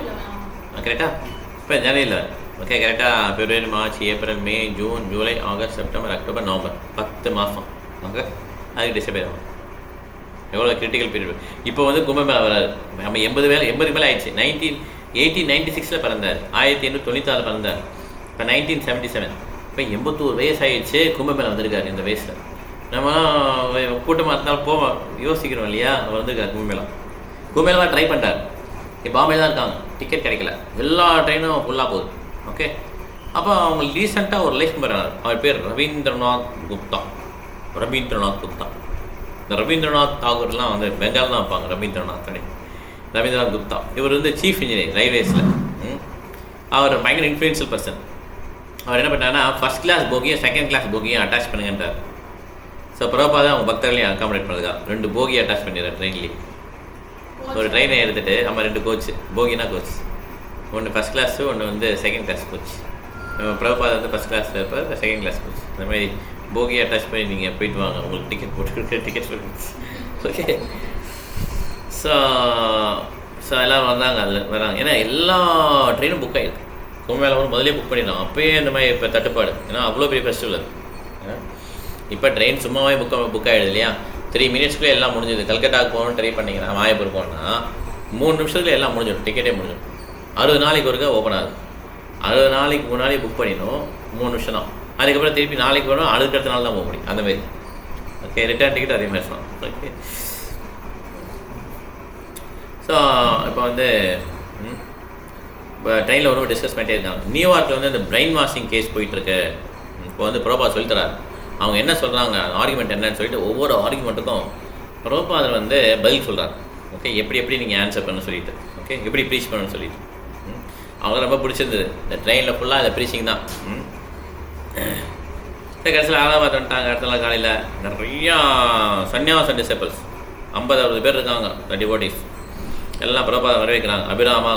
கரெக்டாக. இப்போ ஜனவரி 11. ஓகே கரெக்டாக. பிப்ரவரி, மார்ச், ஏப்ரல், மே, ஜூன், ஜூலை, ஆகஸ்ட், செப்டம்பர், அக்டோபர், நவம்பர் 10 மாதம். ஓகே. அதுக்கு டிசப்பேர் ஆகும். எவ்வளோ கிரிட்டிக்கல் பீரியட். இப்போ வந்து கும்பமேளா வராது. நம்ம 80 மேலே ஆயிடுச்சு. 1896 பிறந்தார். 1896 பிறந்தார். இப்போ 1977. இப்போ 81 வயசு ஆயிடுச்சு. கும்பமேளா வந்திருக்காரு இந்த வயசில். நம்மளாம் கூட்டமாக இருந்தாலும் போவோம், யோசிக்கிறோம் இல்லையா. அவர் வந்திருக்காரு கும்பமேளா ட்ரை பண்ணுறாரு. இப்போ பாம்பே தான் இருக்காங்க, டிக்கெட் கிடைக்கல, எல்லா ட்ரெயினும் ஃபுல்லாக போகுது. ஓகே. அப்போ அவங்களுக்கு ரீசெண்டாக ஒரு லைஃப் பண்ணுறாரு. அவர் பேர் ரவீந்திரநாத் குப்தா. இந்த ரவீந்திரநாத் தாகூர்லாம் வந்து பெங்கால் தான் வைப்பாங்க. ரவீந்திரநாத் குப்தா இவர் வந்து சீஃப் இன்ஜினியர் ரயில்வேஸில். அவர் பயங்கர இன்ஃப்ளூயன்ஷியல் பர்சன். அவர் என்ன பண்ணாருன்னா ஃபஸ்ட் கிளாஸ் போகியை செகண்ட் கிளாஸ் போகியை அட்டாச் பண்ணுங்கன்றார். ஸோ பிரபாதை அவங்க பக்தர்களையும் அக்காமடேட் பண்ணுறதா 2 போகியை அட்டாச் பண்ணிடுறார் ட்ரெயின்லேயே. ஒரு ட்ரெயினை எடுத்துகிட்டு நம்ம 2 கோச், போகினா கோச், ஒன்று ஃபஸ்ட் கிளாஸு, ஒன்று வந்து செகண்ட் கிளாஸ் கோச். பிரபாதை வந்து ஃபஸ்ட் கிளாஸில் இருப்பார், செகண்ட் கிளாஸ் கோச். இந்த மாதிரி போகியை அட்டாச் பண்ணி நீங்கள் போயிட்டு வாங்க, உங்களுக்கு டிக்கெட் போட்டு டிக்கெட் ஓகே. ஸோ எல்லாம் வந்தாங்க, அதில் வராங்க. ஏன்னா எல்லா ட்ரெயினும் புக் ஆகிருக்கு. கும்பமேளா வந்து முதலே புக் பண்ணிடலாம். அப்போயே இந்த மாதிரி இப்போ தட்டுப்பாடு. ஏன்னா அவ்வளோ பெரிய ஃபெஸ்டிவல் அது. இப்போ ட்ரெயின் சும்மாவே புக் ஆகிடுது இல்லையா, 3 மினிட்ஸ்க்குள்ளே எல்லாம் முடிஞ்சுது. கல்கட்டாவுக்கு போகணும்னு ட்ரை பண்ணிங்கன்னா மாயப்பூர் போகணுன்னா 3 நிமிஷத்துல எல்லாம் முடிஞ்சிடும், டிக்கெட்டே முடிஞ்சிடும். 60 நாளைக்கு ஒருக்கா ஓப்பன் ஆகுது. 60 நாளைக்கு முன்னாடி புக் பண்ணிடணும், 3 நிமிஷம் தான். அதுக்கப்புறம் திருப்பி நாளைக்கு போகணும், அடுத்த நாள் தான் போக முடியும் அந்தமாரி. ஓகே, ரிட்டர்ன் டிக்கெட் அதே மாதிரி தான். ஓகே, ஸோ இப்போ வந்து இப்போ ட்ரெயினில் ஒரு டிஸ்கஸ் பண்ணிட்டே இருக்காங்க. நியூயார்க்கில் வந்து இந்த பிரெயின் வாஷிங் கேஸ் போயிட்டுருக்கு. இப்போ வந்து பிரபா சொல்லித்தரார் அவங்க என்ன சொல்கிறாங்க, ஆர்குமெண்ட் என்னன்னு சொல்லிட்டு ஒவ்வொரு ஆர்குமெண்ட்டுக்கும் பிரபாதர் வந்து பதில் சொல்கிறார். ஓகே, எப்படி நீங்கள் ஆன்சர் பண்ண சொல்லிட்டு, ஓகே, எப்படி ப்ரீச் பண்ணணும்னு சொல்லிட்டு. அவங்களுக்கு ரொம்ப பிடிச்சிருந்தது. இந்த ட்ரெயினில் ஃபுல்லாக இந்த ப்ரீச்சிங் தான். கடைசியில் அலகாபாத் வந்துட்டாங்க. அடுத்த நாள் காலையில் நிறையா சன்னியாச டிசைபிள்ஸ் 50-60 பேர் இருக்காங்க, டிவோட்டிஸ் எல்லாம் பிரபாதம் வரவேற்கிறாங்க. அபிராமா,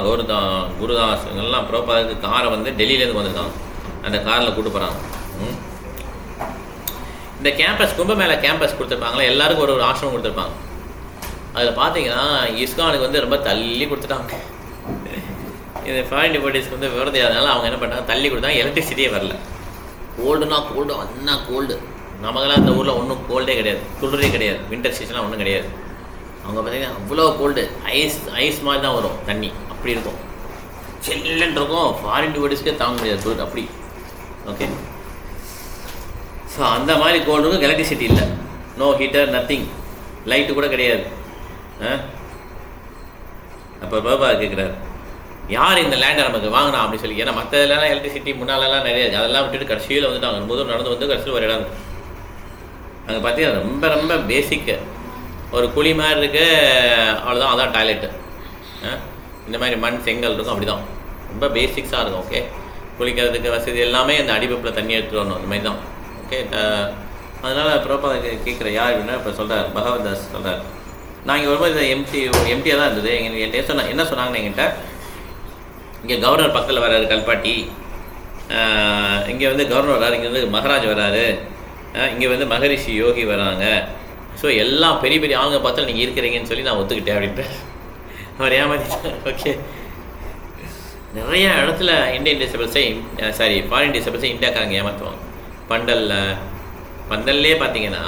குருதாஸ் எல்லாம் பிரபாதத்துக்கு காரை வந்து டெல்லியிலேருந்து வந்திருக்காங்க. அந்த காரில் கூட்டு போகிறாங்க. இந்த கேம்பஸ் கும்பமேளா கேம்பஸ் கொடுத்துருப்பாங்களா, எல்லாருக்கும் ஒரு ஆசிரமம் கொடுத்துருப்பாங்க. அதில் பார்த்தீங்கன்னா இஸ்கானுக்கு வந்து ரொம்ப தள்ளி கொடுத்துட்டாங்க. இது ஃபாரின் டிவோட்டிஸ்க்கு வந்து விவரம் தெரியாதனால அவங்க என்ன பண்ணாங்க, தள்ளி கொடுத்தாங்க. எலக்ட்ரிசிட்டியே வரல. கோல்டுனா கோல்டு, அண்ணா கோல்டு. நமக்கெல்லாம் இந்த ஊரில் ஒன்றும் கோல்டே கிடையாது, குளிரே கிடையாது, வின்டர் சீசனாக ஒன்றும் கிடையாது. அவங்க பார்த்தீங்கன்னா அவ்வளோ கோல்டு, ஐஸ் மாதிரி தான் வரும் தண்ணி, அப்படி இருக்கும், சில்லுன்னு இருக்கும். ஃபாரின் டிவோட்டிஸ்க்கே தாங்க முடியாது குளிர் அப்படி. ஓகே, ஸோ அந்த மாதிரி கோல்டு இருக்கும். எலக்ட்ரிசிட்டி இல்லை, நோ ஹீட்டர், நத்திங், லைட்டு கூட கிடையாது. அப்போ பாபா கேட்குறாரு, யார் இந்த லேண்டை நமக்கு வாங்கினா அப்படின்னு சொல்லி. ஏன்னா மற்ற இதெல்லாம் எலக்ட்ரிசிட்டி முன்னாலெல்லாம் நிறைய, அதெல்லாம் விட்டுட்டு கடைசியில் வந்துட்டாங்க. ரொம்ப தூரம் நடந்து வந்து கடைசியில் ஒரு இடம் இருக்குது. அங்கே பார்த்தீங்கன்னா ரொம்ப ரொம்ப பேசிக்கு, ஒரு குழி மாதிரி இருக்கு, அவ்வளோதான், அதான் டாய்லெட்டு. இந்த மாதிரி மண் செங்கல் இருக்கும், அப்படி தான் ரொம்ப பேசிக்ஸாக இருக்கும். ஓகே, குளிக்கிறதுக்கு வசதி எல்லாமே அந்த அடிப்பப்பில் தண்ணி எடுத்துகிட்டு வரணும், அந்த மாதிரி தான். ஓகே, அதனால் பிரபாத கேட்குற யார் அப்படின்னா இப்போ சொல்கிறார், பகவதாஸ் சொல்கிறார், நான் இங்கே வரும்போது எம்டியாக தான் இருந்தது. என்கிட்ட என்ன சொன்னாங்கன்னு என்கிட்ட, இங்கே கவர்னர் பக்கத்தில் வராரு கல்பாட்டி, இங்கே வந்து கவர்னர் வராரு, இங்கே வந்து மகாராஜ் வராரு, இங்கே வந்து மகரிஷி யோகி வராங்க. ஸோ எல்லாம் பெரிய பெரிய ஆளுங்க பார்த்தா நீங்கள் இருக்கிறீங்கன்னு சொல்லி நான் ஒத்துக்கிட்டேன் அப்படின்ட்டு அவர் ஏமாத்திட்டேன். ஓகே, நிறைய இடத்துல இந்தியன் டிசபிள்ஸை ஃபாரின் டிசபிள்ஸை இந்தியாக்காரங்க ஏமாற்றுவாங்க. பந்தல்லே பார்த்தீங்கன்னா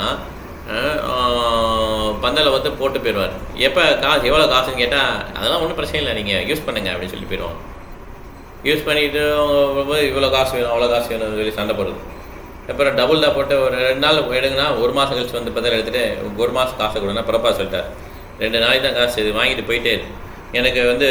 பந்தலை வந்து போட்டு போயிடுவார். எப்போ காசு எவ்வளோ காசுன்னு கேட்டால் அதெல்லாம் ஒன்றும் பிரச்சனை இல்லை, நீங்கள் யூஸ் பண்ணுங்கள் அப்படின்னு சொல்லி போயிடுவாங்க. யூஸ் பண்ணிவிட்டு அவங்க இவ்வளோ காசு வேணும் அவ்வளோ காசு வேணும்னு சொல்லி சண்டை போடுது. அப்புறம் டபுள் தான் போட்டு ஒரு 2 நாள் எடுங்கன்னா 1 மாதம் கழிச்சு வந்து பந்தல் எடுத்துகிட்டு 1 மாதம் காசை கொடுனா பிரபா சொல்லிட்டார், 2 நாளைக்கு தான் காசு, இது வாங்கிட்டு போயிட்டே எனக்கு வந்து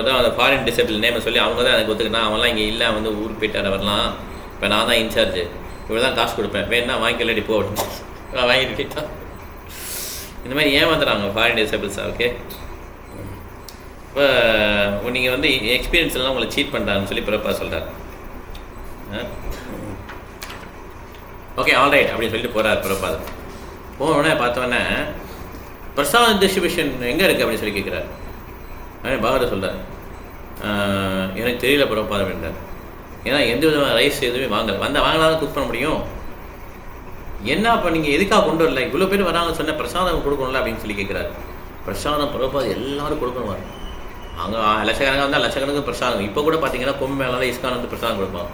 தான் அந்த ஃபாரின் டிசபிள் நேமை சொல்லி அவங்க தான் எனக்கு ஒத்துக்கினா, அவன்லாம் இங்கே இல்லை, வந்து ஊருக்கு போயிட்டார் வரலாம், இப்போ நான் தான் இன்சார்ஜு, இவ்வளோ தான் காசு கொடுப்பேன், வேணா வாங்கிக்கலாடி போ அப்படின்னு வாங்கிட்டு போயிட்டான். இந்த மாதிரி ஏமாத்துறாங்க ஃபாரின் டிசபிள்ஸாக. ஓகே, இப்போ நீங்கள் வந்து எக்ஸ்பீரியன்ஸ்லாம் உங்களை சீட் பண்ணுறாங்கன்னு சொல்லி பிரபா சொல்கிறார். ஓகே, ஆல்ரைட் அப்படின்னு சொல்லிட்டு போகிறார் பிரபாதர். போனோடனே பார்த்தோன்னே பிரசாத் டிஸ்ட்ரிபியூஷன் எங்கே இருக்குது அப்படின்னு சொல்லி கேட்குறாரு. பாகவதர் சொல்கிறார், எனக்கு தெரியல பிரபாதம் என்றார். ஏன்னா எந்த விதமான ரைஸ் எதுவுமே வாங்கலாம் குக் பண்ண முடியும். என்ன அப்போ நீங்கள் எதுக்காக கொண்டு வரல, இவ்வளோ பேர் வராங்கன்னு சொன்ன பிரசாதம் கொடுக்கணும்ல அப்படின்னு சொல்லி கேட்குறாரு. பிரசாதம் பிரபாதம் எல்லோரும் கொடுக்கணும். அங்கே லட்சக்கணக்காக வந்தால் லட்சக்கணக்கு பிரசாதம். இப்போ கூட பார்த்தீங்கன்னா கும்பமேளாவில் இஸ்கான் வந்து பிரசாதம் கொடுப்பாங்க.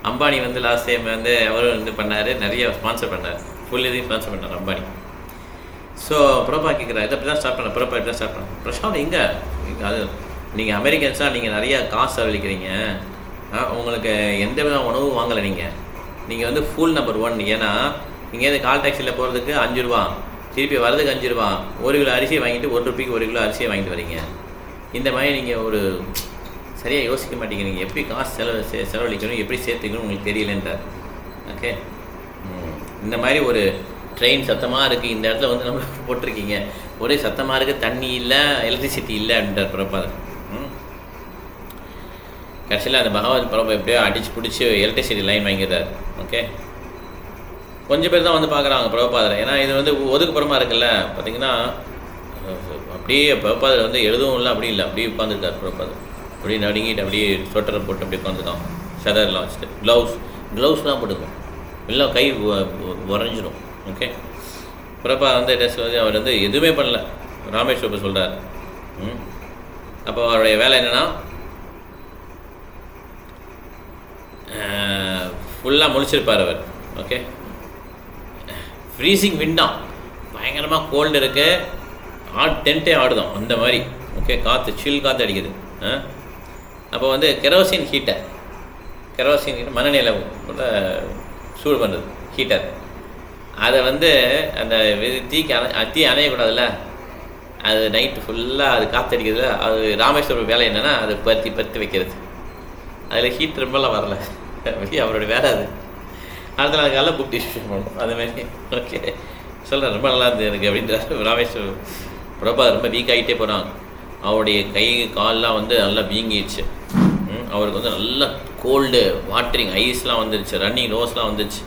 அம்பானி வந்து லாஸ்ட் டைம் வந்து அவரும் வந்து பண்ணார், நிறைய ஸ்பான்சர் பண்ணார், ஃபுல் இதையும் ஸ்பான்சர் பண்ணார் அம்பானி. ஸோ பிரபா கேட்குறாரு, இதை அப்படி தான் ஸ்டார்ட் பண்ண, பிரபா இப்படி தான் ஸ்டார்ட் பண்ண. பிரசாதம் எங்கே, அது நீங்கள் அமெரிக்கன்ஸாக நீங்கள் நிறையா காசு செலவழிக்கிறீங்க, உங்களுக்கு எந்த வித உணவும் வாங்கலை, நீங்கள் வந்து ஃபுல் நம்பர் 1. ஏன்னா இங்கேருந்து கால் டாக்ஸியில் போகிறதுக்கு 5 ரூபா, திருப்பி வரதுக்கு 5 ரூபா, 1 கிலோ அரிசியை வாங்கிட்டு 1 ரூபாய்க்கு 1 கிலோ அரிசியை வாங்கிட்டு வரீங்க. இந்த மாதிரி நீங்கள் ஒரு சரியாக யோசிக்க மாட்டேங்கிறீங்க, எப்படி காசு செலவழிக்கணும், எப்படி சேர்த்துக்கணும் உங்களுக்கு தெரியலன்றார். ஓகே, இந்த மாதிரி ஒரு ட்ரெயின் சத்தமாக இருக்குது, இந்த இடத்துல வந்து நம்ம போட்டிருக்கீங்க, ஒரே சத்தமாக இருக்குது, தண்ணி இல்லை, எலக்ட்ரிசிட்டி இல்லை அப்படின்றார் பிரபாதர். கடைசியில் அந்த பகவத் பிரபா எப்படியோ அடித்து பிடிச்சி எலக்ட்ரிசிட்டி லைன் வாங்கிடுறார். ஓகே, கொஞ்சம் பேர் தான் வந்து பார்க்குறாங்க பிரபாதரை. ஏன்னா இது வந்து ஒதுக்குப்புறமாக இருக்குல்ல, பார்த்திங்கன்னா அப்படியே பிரபாதர் வந்து எழுதவும் இல்லை, அப்படி இல்லை, அப்படியே உட்காந்துருக்கார் பிரபாதர். அப்படியே நடுங்கிட்டு அப்படியே ஸ்வெட்டரை போட்டு அப்படியே உட்காந்துருக்கான், ஷதர்லாம் வச்சுட்டு. க்ளவுஸ் தான் போட்டுக்கும், எல்லாம் கை உறைஞ்சிடும். ஓகே, பிரபா வந்து டெஸ்ட் வந்து அவர் வந்து எதுவுமே பண்ணல, ராமேஸ்வரப்ப சொல்கிறார். அப்போ அவருடைய வேலை என்னென்னா ஃபுல்லாக முழிச்சிருப்பார் அவர். ஓகே, ஃப்ரீசிங் விண்டாம், பயங்கரமாக கோல்டு இருக்குது, டென்ட்டே ஆடுதான் அந்த மாதிரி. ஓகே, காற்று சில் காற்று அடிக்குது. அப்போ வந்து கெரோசின் ஹீட்டர் மண்ணெண்ணெயில் சூடு பண்ணுறது ஹீட்டர். அதை வந்து அந்த தீ அணையக்கூடாதுல்ல, அது நைட்டு ஃபுல்லாக அது காற்றடிக்கிறதுல. அது ராமேஸ்வரம் வேலை என்னென்னா அது பருத்தி வைக்கிறது. அதில் ஹீட் ரொம்பலாம் வரல, அவரோட வேலை அது. அடுத்த நாள் காலையில் புக் டிஸ்ட்ரிபியூஷன் பண்ணணும் அதுமாரி. ஓகே, சொல்கிறேன், ரொம்ப நல்லா இருந்தது எனக்கு அப்படின்ற. ராமேஸ்வரம் பிரபா ரொம்ப வீக் ஆகிட்டே போகிறாங்க. அவருடைய கை கால்லாம் வந்து நல்லா வீங்கிடுச்சு. அவருக்கு வந்து நல்லா கோல்டு வாட்டரிங் ஐஸ்லாம் வந்துருச்சு, ரன்னிங் நோஸ்லாம் வந்துருச்சு.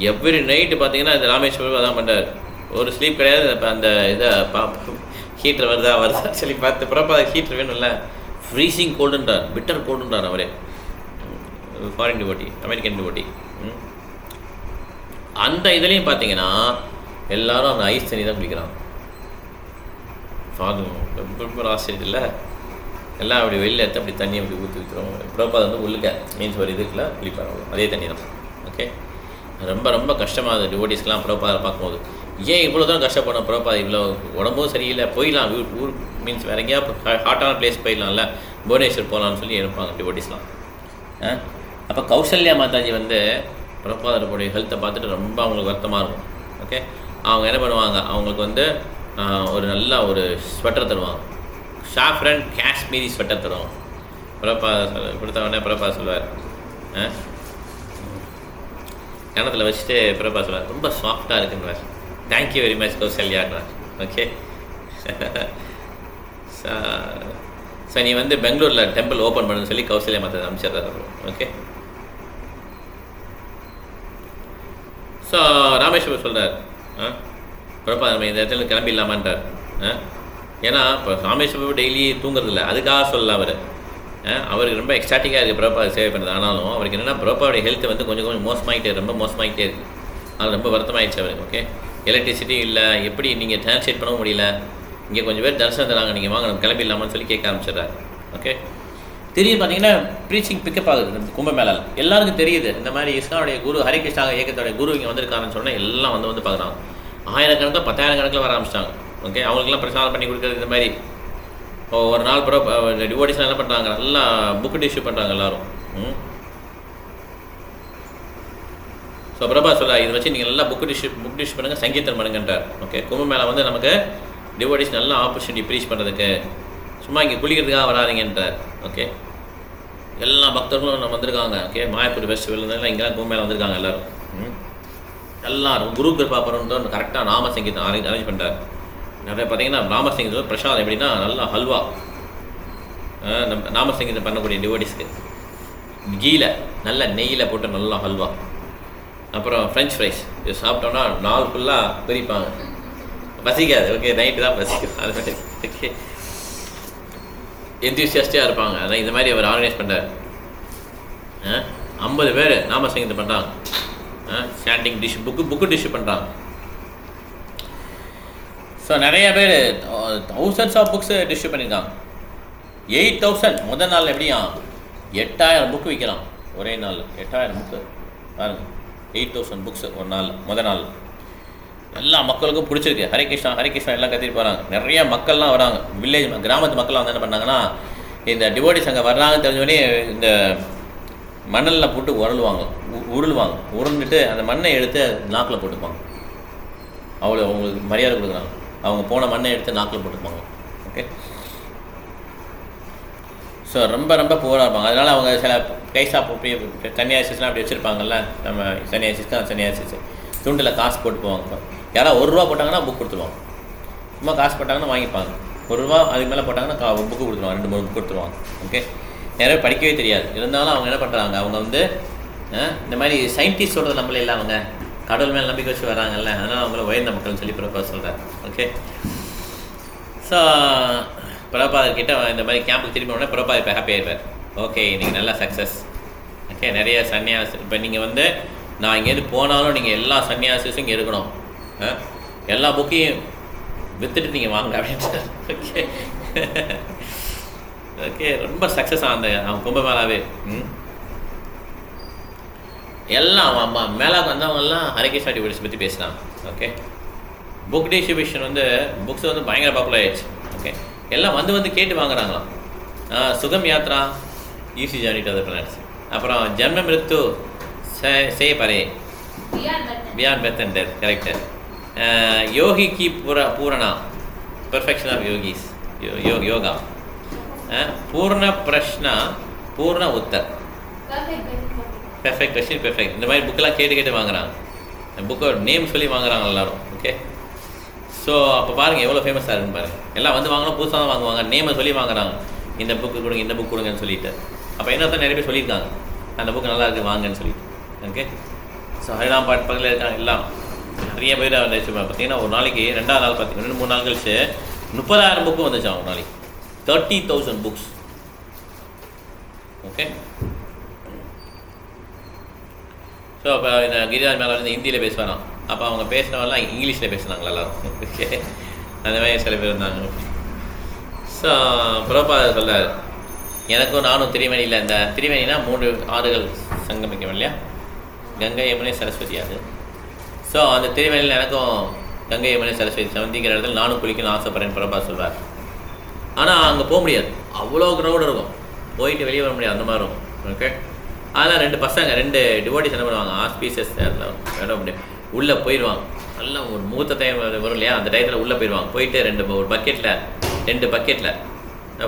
எவ்ரி நைட்டு பார்த்தீங்கன்னா இந்த ராமேஸ்வரம் அதான் பண்ணுறாரு. ஒரு ஸ்லீப் கிடையாது. இப்போ அந்த இதை ஹீட்டர் வருதா சொல்லி பார்த்து பிரபா ஹீட்டர் வேணும்ல. ஃப்ரீசிங் கோல்டுன்றார், பிட்டர் கோல்டுன்றார் அவரே. Foreign devotee, American devotee. அந்த இதுலேயும் பார்த்தீங்கன்னா எல்லோரும் அந்த ஐஸ் தண்ணி தான் குடிக்கிறாங்க. ரொம்ப ஆச்சரியம் இல்லை, எல்லாம் அப்படி வெளியில் எடுத்து அப்படி தண்ணி அப்படி ஊற்றி வைக்கிறோம். பிரபா வந்து உள்ளுக்க மீன்ஸ் ஒரு இதுக்குள்ள குளிப்பாங்க, அதே தண்ணி தான். ஓகே, ரொம்ப ரொம்ப கஷ்டமாக இருக்குது டிவோட்டிஸ்க்கெலாம் பிரபாதை பார்க்கும்போது. ஏன் இவ்வளோ தான் கஷ்டப்படணும்? பிரபாதை இவ்வளோ உடம்பும் சரியில்லை, போயிடலாம் ஊர் மீன்ஸ் வேறு எங்கேயாவது ஹாட்டான பிளேஸ் போயிடலாம்ல, புவனேஸ்வர் போகலான்னு சொல்லி இருப்பாங்க டிவோட்டிஸ்லாம். அப்போ கௌசல்யா மாதாஜி வந்து பிரபாதருடைய ஹெல்த்தை பார்த்துட்டு ரொம்ப அவங்களுக்கு வருத்தமாக இருக்கும். ஓகே, அவங்க என்ன பண்ணுவாங்க, அவங்களுக்கு வந்து ஒரு நல்ல ஒரு ஸ்வெட்டர் தருவாங்க, சாஃப்ரன் காஷ்மீரி ஸ்வெட்டர் தருவாங்க. கொடுத்தவொடனே பிரபா சொல்லுவார், கணத்தில் வச்சுட்டு பிரபா சொல்லுவார், ரொம்ப சாஃப்டாக இருக்குன்றார். தேங்க்யூ வெரி மச் கௌசல்யான்றார். ஓகே, ஸோ நீ வந்து பெங்களூரில் டெம்பிள் ஓப்பன் பண்ணுன்னு சொல்லி கௌசல்யா மற்ற அனுப்பிச்சிடுறாரு. ஓகே, ஸோ ராமேஸ்வரர் சொல்கிறார், பிரபா நம்ம இந்த இடத்துல கிளம்பிடலாமான்றார். ஏன்னா இப்போ ராமேஸ்வரம் டெய்லி தூங்குறதில்ல, அதுக்காக சொல்லல அவர். அவருக்கு ரொம்ப எக்ஸ்டாட்டிக்காக இருக்குது பிரபா சேவை பண்ணுறது. ஆனாலும் அவருக்கு என்னென்னா பிரபாவுடைய ஹெல்த் வந்து கொஞ்சம் மோசமாகிட்டே, ரொம்ப மோசமாகிட்டே இருக்குது. அது ரொம்ப வருத்தமாகிடுச்சு அவருக்கு. ஓகே, எலக்ட்ரிசிட்டி இல்லை, எப்படி நீங்கள் டிரான்ஸ்லேட் பண்ணவும் முடியல, இங்கே கொஞ்சம் பேர் தரிசனம் தராங்க, நீங்கள் வாங்க நம்ம கிளம்பிடலாமான்னு சொல்லி கேட்க ஆரம்பிச்சிடுறாரு. ஓகே, திடீர்னு பார்த்தீங்கன்னா ப்ரீச்சிங் பிக்கப் ஆகுது கும்பமேளாவில். எல்லாருக்கும் தெரியுது இந்த மாதிரி இஸ்லாமுடைய குரு ஹரிகிருஷ்ணா இயக்கத்தோடைய குரு இங்கே வந்திருக்காருன்னு சொன்னால் எல்லாம் வந்து பார்க்குறாங்க. ஆயிரக்கணக்கில் 10,000 கணக்கில் வர ஆரம்பிச்சிட்டாங்க. ஓகே, அவங்களுக்குலாம் பிரசாதம் பண்ணி கொடுக்குறது இந்த மாதிரி. ஒரு நாள் டிவோட்டிஸ்லாம் என்ன பண்ணுறாங்க, நல்லா புக்கு டிஷ்யூ பண்ணுறாங்க எல்லோரும். ஸோ பிரபா சொல்ல இதை வச்சு நீங்கள் நல்லா புக் டிஷ்யூ பண்ணுங்கள், சங்கீதம் பண்ணுங்கன்றார். ஓகே, கும்பமேளா வந்து நமக்கு டிவோட்டிஸ் நல்ல ஆப்பர்ச்சுனிட்டி ப்ரீச் பண்ணுறதுக்கு, சும்மா இங்கே குளிக்கிறதுக்காக வராதிங்கன்றார். ஓகே, எல்லா பக்தர்களும் நம்ம வந்திருக்காங்க. ஓகே, மாயப்பூர் ஃபெஸ்டிவல் இங்கெல்லாம் கும்பமேளா வந்திருக்காங்க எல்லோரும். எல்லோரும் குரு கிருபா பருவம் கரெக்டாக நாம சங்கீதம் அரேஞ்ச் பண்ணுறார். நிறைய பார்த்தீங்கன்னா நாம சங்கீதம் பிரசாதம் எப்படின்னா நல்லா ஹல்வா, நம்ம நாம சங்கீதம் பண்ணக்கூடிய டிவோட்டிஸ்க்கு கீயில் நல்ல நெய்யில் போட்டு நல்லா ஹல்வா, அப்புறம் ஃப்ரெஞ்ச் ஃப்ரைஸ். இது சாப்பிட்டோன்னா நாள் ஃபுல்லாக பிரிப்பாங்க, பசிக்காது. ஓகே, நைட்டு தான் பசிக்கும். அது மாதிரி ஓகே எந்தியூசியாஸ்டியாக இருப்பாங்க. அதான் இந்த மாதிரி அவர் ஆர்கனைஸ் பண்ணுறார். 50 பேர் நாம சங்கீதம் பண்ணுறாங்க. ஸ்டாண்டிங் டிஷ் புக்கு டிஷ்யூ பண்ணுறாங்க. ஸோ நிறைய பேர் thousands ஆஃப் புக்ஸு டிஸ்ட்ரிபியூட் பண்ணியிருக்காங்க. 8,000 முதல் நாள் எப்படியா 8,000 புக்கு விற்கிறான் ஒரே நாள். 8,000 புக்கு பாருங்க, 8,000 புக்ஸு ஒரு நாள் முதல் நாள். எல்லா மக்களுக்கும் பிடிச்சிருக்கு. ஹரிகிருஷ்ணா எல்லாம் கத்திட்டு போகிறாங்க. நிறைய மக்கள்லாம் வராங்க. வில்லேஜ் கிராமத்து மக்கள்லாம் வந்து என்ன பண்ணாங்கன்னா, இந்த டிவோட்டிஸ் அங்கே வர்றாங்கன்னு தெரிஞ்சோடனே இந்த மணலில் போட்டு உருண்டுட்டு அந்த மண்ணை எடுத்து நாக்கில் போட்டுப்பாங்க. அவ்வளோ அவங்களுக்கு மரியாதை கொடுக்குறாங்க. அவங்க போன மண்ணை எடுத்து நாக்கில் போட்டுப்பாங்க. ஓகே, ஸோ ரொம்ப ரொம்ப புவராக இருப்பாங்க. அதனால் அவங்க சில கைசா சன்னியாசிஸ்லாம் அப்படி வச்சுருப்பாங்கல்ல, நம்ம சன்னியாசிஸ் துண்டில் காசு போட்டு போவாங்க. யாராவது ₹1 போட்டாங்கன்னா புக் கொடுத்துருவாங்க. சும்மா காசு போட்டாங்கன்னா வாங்கிப்பாங்க. ₹1 அதுக்கு மேலே போட்டாங்கன்னா புக்கு கொடுத்துருவாங்க, 2-3 புக் கொடுத்துருவாங்க. ஓகே, நிறைய படிக்கவே தெரியாது. இருந்தாலும் அவங்க என்ன பண்ணுறாங்க, அவங்க வந்து இந்த மாதிரி சயின்டிஸ்ட் சொல்கிறது நம்மளே இல்லை, அவங்க கடவுள் மேலே நம்பிக்கை வச்சு வராங்கல்ல, அதனால் அவங்கள உயர்ந்த மக்கள்னு சொல்லி பிரபா சொல்கிறார். ஓகே, ஸோ பிரபாதர்கிட்ட இந்த மாதிரி கேம்புக்கு திரும்பி உடனே பிரபா இப்போ ஹாப்பி ஆகிடுவார். ஓகே, நீங்கள் நல்லா சக்ஸஸ். ஓகே, நிறைய சன்னியாசி இப்போ நீங்கள் வந்து நான் இங்கேருந்து போனாலும் நீங்கள் எல்லா சன்னியாசிஸும் இங்கே இருக்கணும், எல்லா புக்கையும் விற்றுட்டு நீங்கள் வாங்க அப்படின்ட்டு. ஓகே ஓகே, ரொம்ப சக்ஸஸ் ஆன அவன் கும்பமேளாவே. எல்லாம் மேலாக்கு வந்தவங்கெல்லாம் ஹரிகிருஷ்ணா டிவோட்டிஸ் பற்றி பேசலாம். ஓகே, புக் டிஸ்ட்ரிபியூஷன் வந்து புக்ஸ் வந்து பயங்கர பாப்புலர் ஆயிடுச்சு. ஓகே, எல்லாம் வந்து கேட்டு வாங்குறாங்களாம். சுகம் யாத்ரா, easy journey to other planets. அப்புறம் ஜன்ம மிருத்து சே பரே, beyond birth and death, correct. யோகி கி பூரணா, பெர்ஃபெக்ஷன் ஆஃப் யோகிஸ், யோகா. பூர்ண பிரஷ்னா, பூர்ண உத்தர், பெர்ஃபெக்ட் கொஸ்டின் பெர்ஃபெக்ட். இந்த மாதிரி புக்கெல்லாம் கேட்டு வாங்குறாங்க. புக்கோட நேம் சொல்லி வாங்குறாங்க எல்லோரும். ஓகே, ஸோ அப்போ பாருங்கள் எவ்வளோ ஃபேமஸாக இருக்குன்னு பாருங்கள். எல்லாம் வந்து வாங்கணும், புதுசாக தான் வாங்குவாங்க, நேமை சொல்லி வாங்குறாங்க. இந்த புக்கு கொடுங்க, இந்த புக் கொடுங்கன்னு சொல்லிட்டு. அப்போ என்ன தான் நிறைய பேர் சொல்லியிருக்காங்க, அந்த புக்கு நல்லா இருக்குது வாங்கன்னு சொல்லிட்டு. ஓகே, ஸோ ஹரிராம் பாட் பக்கத்தில் இருக்காங்க எல்லாம் நிறைய பேர். பார்த்தீங்கன்னா ஒரு நாளைக்கு 2வது நாள் பார்த்தீங்கன்னா 2-3 நாள் கழிச்சு 30,000 புக்கு வந்துச்சான் ஒரு நாளைக்கு. 30,000 புக்ஸ். ஓகே, ஸோ அப்போ இந்த கிரிராஜ் மேலே வந்து ஹிந்தியில் பேசுவாராம். அப்போ அவங்க பேசுகிறவங்கலாம் இங்கிலீஷில் பேசுனாங்களா எல்லாரும். ஓகே, அந்த மாதிரி சில பேர் இருந்தாங்க. ஸோ பிரபுபாதர் சொல்கிறார், எனக்கும் நானும் திரிவேணியில், இந்த திரிவேணினா 3 ஆறுகள் சங்கமிக்கும் இல்லையா, கங்கை யமுனை சரஸ்வதி. அது ஸோ அந்த திரிவேணியில் எனக்கும் கங்கை யமுனை சரஸ்வதி சந்திக்கிற இடத்துல நானும் குளிக்கணும்னு ஆசைப்படுறேன்னு பிரபுபாதர் சொல்வார். ஆனால் அங்கே போக முடியாது, அவ்வளோ க்ரௌடு இருக்கும், போயிட்டு வெளியே வர முடியாது, அந்த மாதிரி இருக்கும். ஓகே, அதெல்லாம் 2 பசங்க 2 டிவோட்டிஸ் என்ன பண்ணுவாங்க, ஆஸ்பீசஸ் இடம் அப்படி உள்ளே போயிடுவாங்க. நல்லா ஒரு மூத்த டைம் வரும் இல்லையா, அந்த டயத்தில் உள்ளே போயிடுவாங்க. போயிட்டு ஒரு பக்கெட்டில்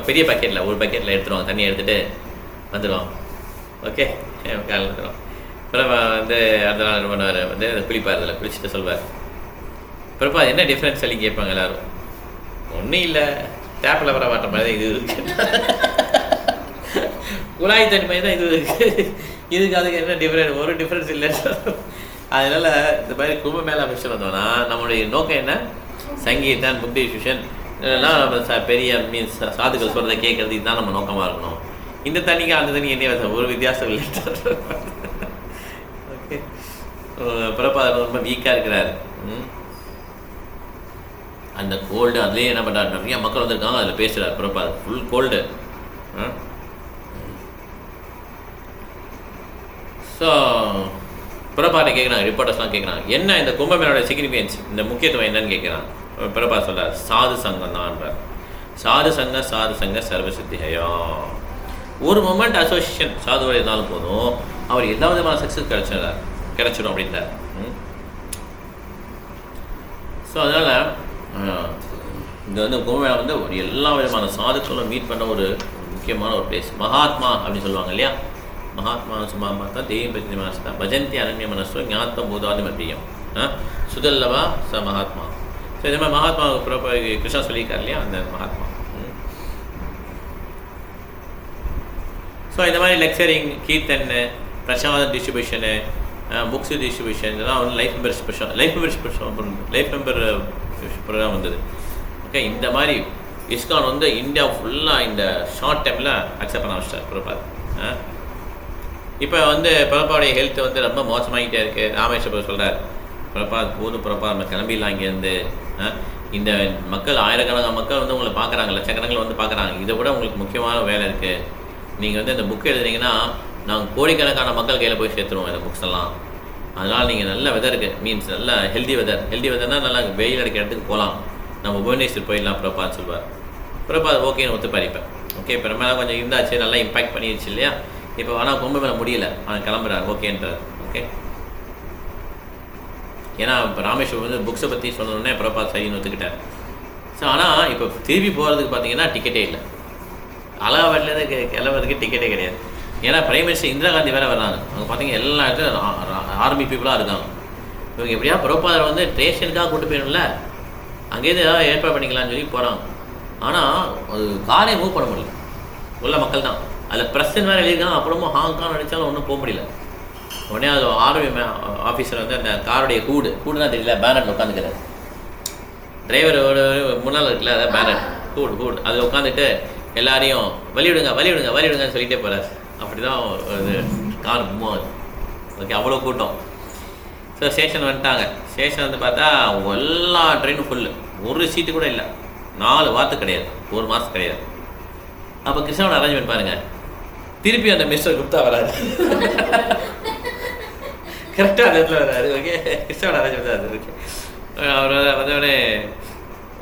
பெரிய பக்கெட்டில் ஒரு பக்கெட்டில் எடுத்துருவாங்க, தண்ணியை எடுத்துகிட்டு வந்துடுவாங்க. ஓகே, எடுத்துருவாங்க. அப்புறம் வந்து அடுத்த நாள் என்ன பண்ணுவார், வந்து குளிப்பார், அதில் குளிச்சுட்டு சொல்வார், பிறப்பா என்ன டிஃப்ரென்ஸ் சொல்லி கேட்பாங்க எல்லோரும். ஒன்றும் இல்லை, டேப்பில் வர மாட்ட மாதிரி தான் இது இருக்குது, குழாய் தண்ணி மாதிரி தான் இது இருக்குது, இதுக்கு அதுக்கு என்ன டிஃப்ரெண்ட், ஒரு டிஃப்ரென்ஸ் இல்லை. அதனால் இந்த மாதிரி கும்பமேளா மிஷன் வந்தோம்னா நம்மளுடைய நோக்கம் என்ன, சங்கீதம், புக் டிஸ்ட்ரிபியூஷன், நம்ம பெரிய மீன்ஸ் சாதுக்கள் சொல்கிறத கேட்குறது, இதுதான் நம்ம நோக்கமாக இருக்கணும். இந்த தண்ணிக்கு அந்த தண்ணி என்ன ஒரு வித்தியாசம் இல்லை. ஓகே, பிரபாதர் ரொம்ப வீக்காக இருக்கிறார். அந்த கோல்டு அதுலேயே என்ன பண்ணுறாரு, நிறைய மக்கள் வந்திருக்காங்க, அதில் பேசுகிறார் பிரபாதர், ஃபுல் கோல்டு. ஸோ பிரபாட்டை கேட்குறாங்க, ரிப்போர்ட்டர்ஸ்லாம் கேட்குறாங்க, என்ன இந்த கும்பமேளோட சிக்னிஃபிகன்ஸ், இந்த முக்கியத்துவம் என்னன்னு கேட்குறான். பிரபா சொல்கிறார், சாது சங்கம் தான்றார். சாது சங்க சர்வசித்திகையா. ஒரு மொமெண்ட் அசோசியேஷன் சாதுவோட இருந்தாலும் போதும், அவர் எல்லா விதமான சக்ஸஸ் கிடைச்சிடும் அப்படின்றார். ஸோ அதனால் இங்கே வந்து கும்பமேளா வந்து ஒரு எல்லா விதமான சாதுக்களும் மீட் பண்ண ஒரு முக்கியமான ஒரு பிளேஸ். மகாத்மா அப்படின்னு சொல்லுவாங்க இல்லையா, மகாத்மா சுமாமாத்தா தெய்வம் பிரதி மாசத்தா பஜந்தி அனன்ய மனசோ ஞாத்தம் போதாதி மத்தியம் சுதல்லவா ச மகாத்மா. ஸோ இந்த மாதிரி மகாத்மா கிருஷ்ணா சொல்லியிருக்கார் இல்லையா, அந்த மகாத்மா. ஸோ இந்த மாதிரி லெக்சரிங், கீர்த்தன், பிரசாதம் டிஸ்ட்ரிபியூஷனு, புக்ஸு டிஸ்ட்ரிபியூஷன், இதெல்லாம் வந்து லைஃப் மெம்பர் ப்ரோக்ராம் வந்தது. ஓகே, இந்த மாதிரி இஸ்கான் வந்து இந்தியா ஃபுல்லாக இந்த ஷார்ட் டைமில் அக்செப்ட் பண்ண ஆரம்பிச்சிட்டார் பிரபாத். இப்போ வந்து பிரபாவுடைய ஹெல்த் வந்து ரொம்ப மோசமாகிட்டே இருக்குது. ராமேஸ்வரர் சொல்கிறார், பிரபாத் போதும் பிரபா, நம்ம கிளம்பிடலாம் இங்கேருந்து. இந்த மக்கள் ஆயிரக்கணக்கான மக்கள் வந்து உங்களை பார்க்குறாங்க, லட்சக்கணக்கில் வந்து பார்க்குறாங்க. இதை விட உங்களுக்கு முக்கியமான வேலை இருக்குது. நீங்கள் வந்து இந்த புக் எழுதுனீங்கன்னா நாங்கள் கோடிக்கணக்கான மக்கள் கையில் போய் சேர்த்துருவோம் இந்த புக்ஸ் எல்லாம். அதனால் நீங்கள் நல்ல வெதருக்கு மீன்ஸ் நல்ல ஹெல்தி வெதர்னால் நல்லா வெயில் அடிக்கிற இடத்துக்கு போகலாம், நம்ம புவனேஸ்வர் போயிடலாம் பிரபாத் சொல்வார். பிரபாத் ஓகேன்னு ஒத்துப்பாரிப்பேன். ஓகே, இப்போ நம்ம கொஞ்சம் இருந்தாச்சு, நல்லா இம்பாக்ட் பண்ணிடுச்சு இல்லையா. இப்போ ஆனால் கும்பமேளா முடியல, ஆனால் கிளம்புறாரு ஓகேன்றார். ஓகே, ஏன்னா இப்போ ராமேஸ்வரம் வந்து புக்ஸை பற்றி சொன்னோடனே பிரபாத் சரின்னு ஒத்துக்கிட்டார். ஸோ ஆனால் இப்போ திரும்பி போகிறதுக்கு பார்த்தீங்கன்னா டிக்கெட்டே இல்லை. அலகாபாத்லேருந்து கிளம்புறதுக்கு டிக்கெட்டே கிடையாது. ஏன்னா பிரைம் மினிஸ்டர் இந்திரா காந்தி வேறு வர்றாங்க. அவங்க பார்த்தீங்கன்னா எல்லா இடத்துலையும் ஆர்மி பீப்புளாக இருக்காங்க. இவங்க எப்படியா பிரபாதரை வந்து ஸ்டேஷனுக்காக கூட்டு போயிடும்ல, அங்கேருந்து ஏதாவது ஏற்பாடு பண்ணிக்கலாம்னு சொல்லி போகிறாங்க. ஆனால் அது காரே மூவ் பண்ண முடியல, உள்ள மக்கள் தான். அதில் ப்ரெஸ்ன்னு வேறு எழுதியிருக்காங்க. அப்புறமா ஹாங்காங் அடித்தாலும் ஒன்றும் போக முடியல. உடனே அது ஆர்மி ஆஃபீஸர் வந்து அந்த காருடைய கூடுதான் தெரியல, பேனட்டில் உட்காந்துக்கிறார். டிரைவர் முன்னால் இருக்குல்ல, அதான் பேனட் கூடு அதில் உட்காந்துட்டு எல்லாரையும் வழிவிடுங்கன்னு சொல்லிகிட்டே போகிறார். அப்படி தான் ஒரு கார் மூவ். ஓகே, அவ்வளோ கூட்டம். ஸோ ஸ்டேஷன் வந்துட்டாங்க. ஸ்டேஷன் வந்து பார்த்தா எல்லா ட்ரெயினும் ஃபுல்லு, ஒரு சீட்டு கூட இல்லை, 4 வாரத்துக்கு கிடையாது, 1 மாதம் கிடையாது. அப்போ கிருஷ்ணாவோட அரேஞ்ச்மெண்ட் பாருங்கள். திருப்பி அந்த மிஸ்டர் குப்தா வராது. கரெக்டாக அந்த இடத்துல வர்றாரு. ஓகே, கிருஷ்ண மகாராஜ் வந்தார். ஓகே, அவர் வந்தோடனே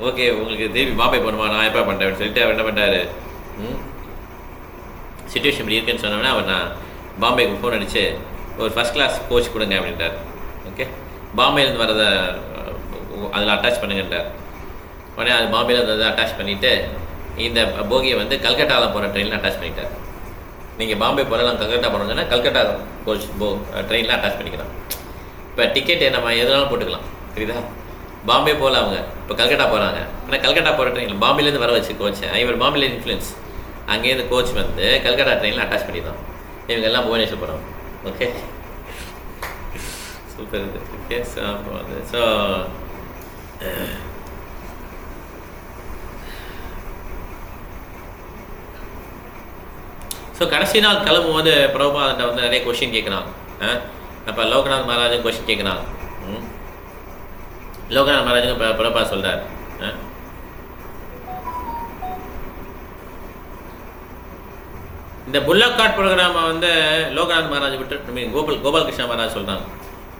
ஓகே உங்களுக்கு திருப்பி பாம்பே போகணுமா, நான் எப்போ பண்ணுறேன் அப்படின்னு சொல்லிட்டு அவர் என்ன பண்ணுறாரு, சிச்சுவேஷன் இப்படி இருக்குன்னு சொன்னோன்னே அவர் நான் பாம்பேக்கு ஃபோன் அடித்து ஒரு ஃபஸ்ட் கிளாஸ் கோச் கொடுங்க அப்படின்றார். ஓகே, பாம்பேலேருந்து வரதை அதில் அட்டாச் பண்ணுங்கன்றார். உடனே அது பாம்பேலேருந்து அதை அட்டாச் பண்ணிவிட்டு இந்த போகியை வந்து கல்கட்டாவில் போகிற ட்ரெயினில் அட்டாச் பண்ணிட்டார். நீங்கள் பாம்பே போகிற நான் கல்கட்டா போகிறோம்னா கல்கட்டா கோச் ட்ரெயினில் அட்டாச் பண்ணிக்கலாம். இப்போ டிக்கெட்டு நம்ம எதுனாலும் போட்டுக்கலாம், சரிதா? பாம்பே போகல அவங்க, இப்போ கல்கட்டா போகிறாங்க. ஆனால் கல்கட்டா போகிற ட்ரெயினில் பாம்பேலேருந்து வர வச்சு கோச், இவர் பாம்பேல இன்ஃப்ளூயன்ஸ், அங்கேருந்து கோச் வந்து கல்கட்டா ட்ரெயினில் அட்டாச் பண்ணிடலாம். இவங்க எல்லாம் புவனேஸ்வர் போகிறோம். ஓகே, சூப்பர் இது. ஓகே, ஸோ அப்போ வந்து ஸோ கடைசி நாள் கிளம்பும் போது பிரபுபாதன்ட்ட வந்து நிறைய கொஷின் கேட்குறான். அப்போ லோகநாத் மகாராஜும் கொஷின் கேட்குறான். லோகநாத் மகாராஜுக்கு பிரபா சொல்கிறார், இந்த புல்லக்காட் ப்ரோக்ராமை வந்து லோகநாத் மகாராஜ் விட்டு கோபாலகிருஷ்ண மகாராஜ் சொல்கிறாங்க,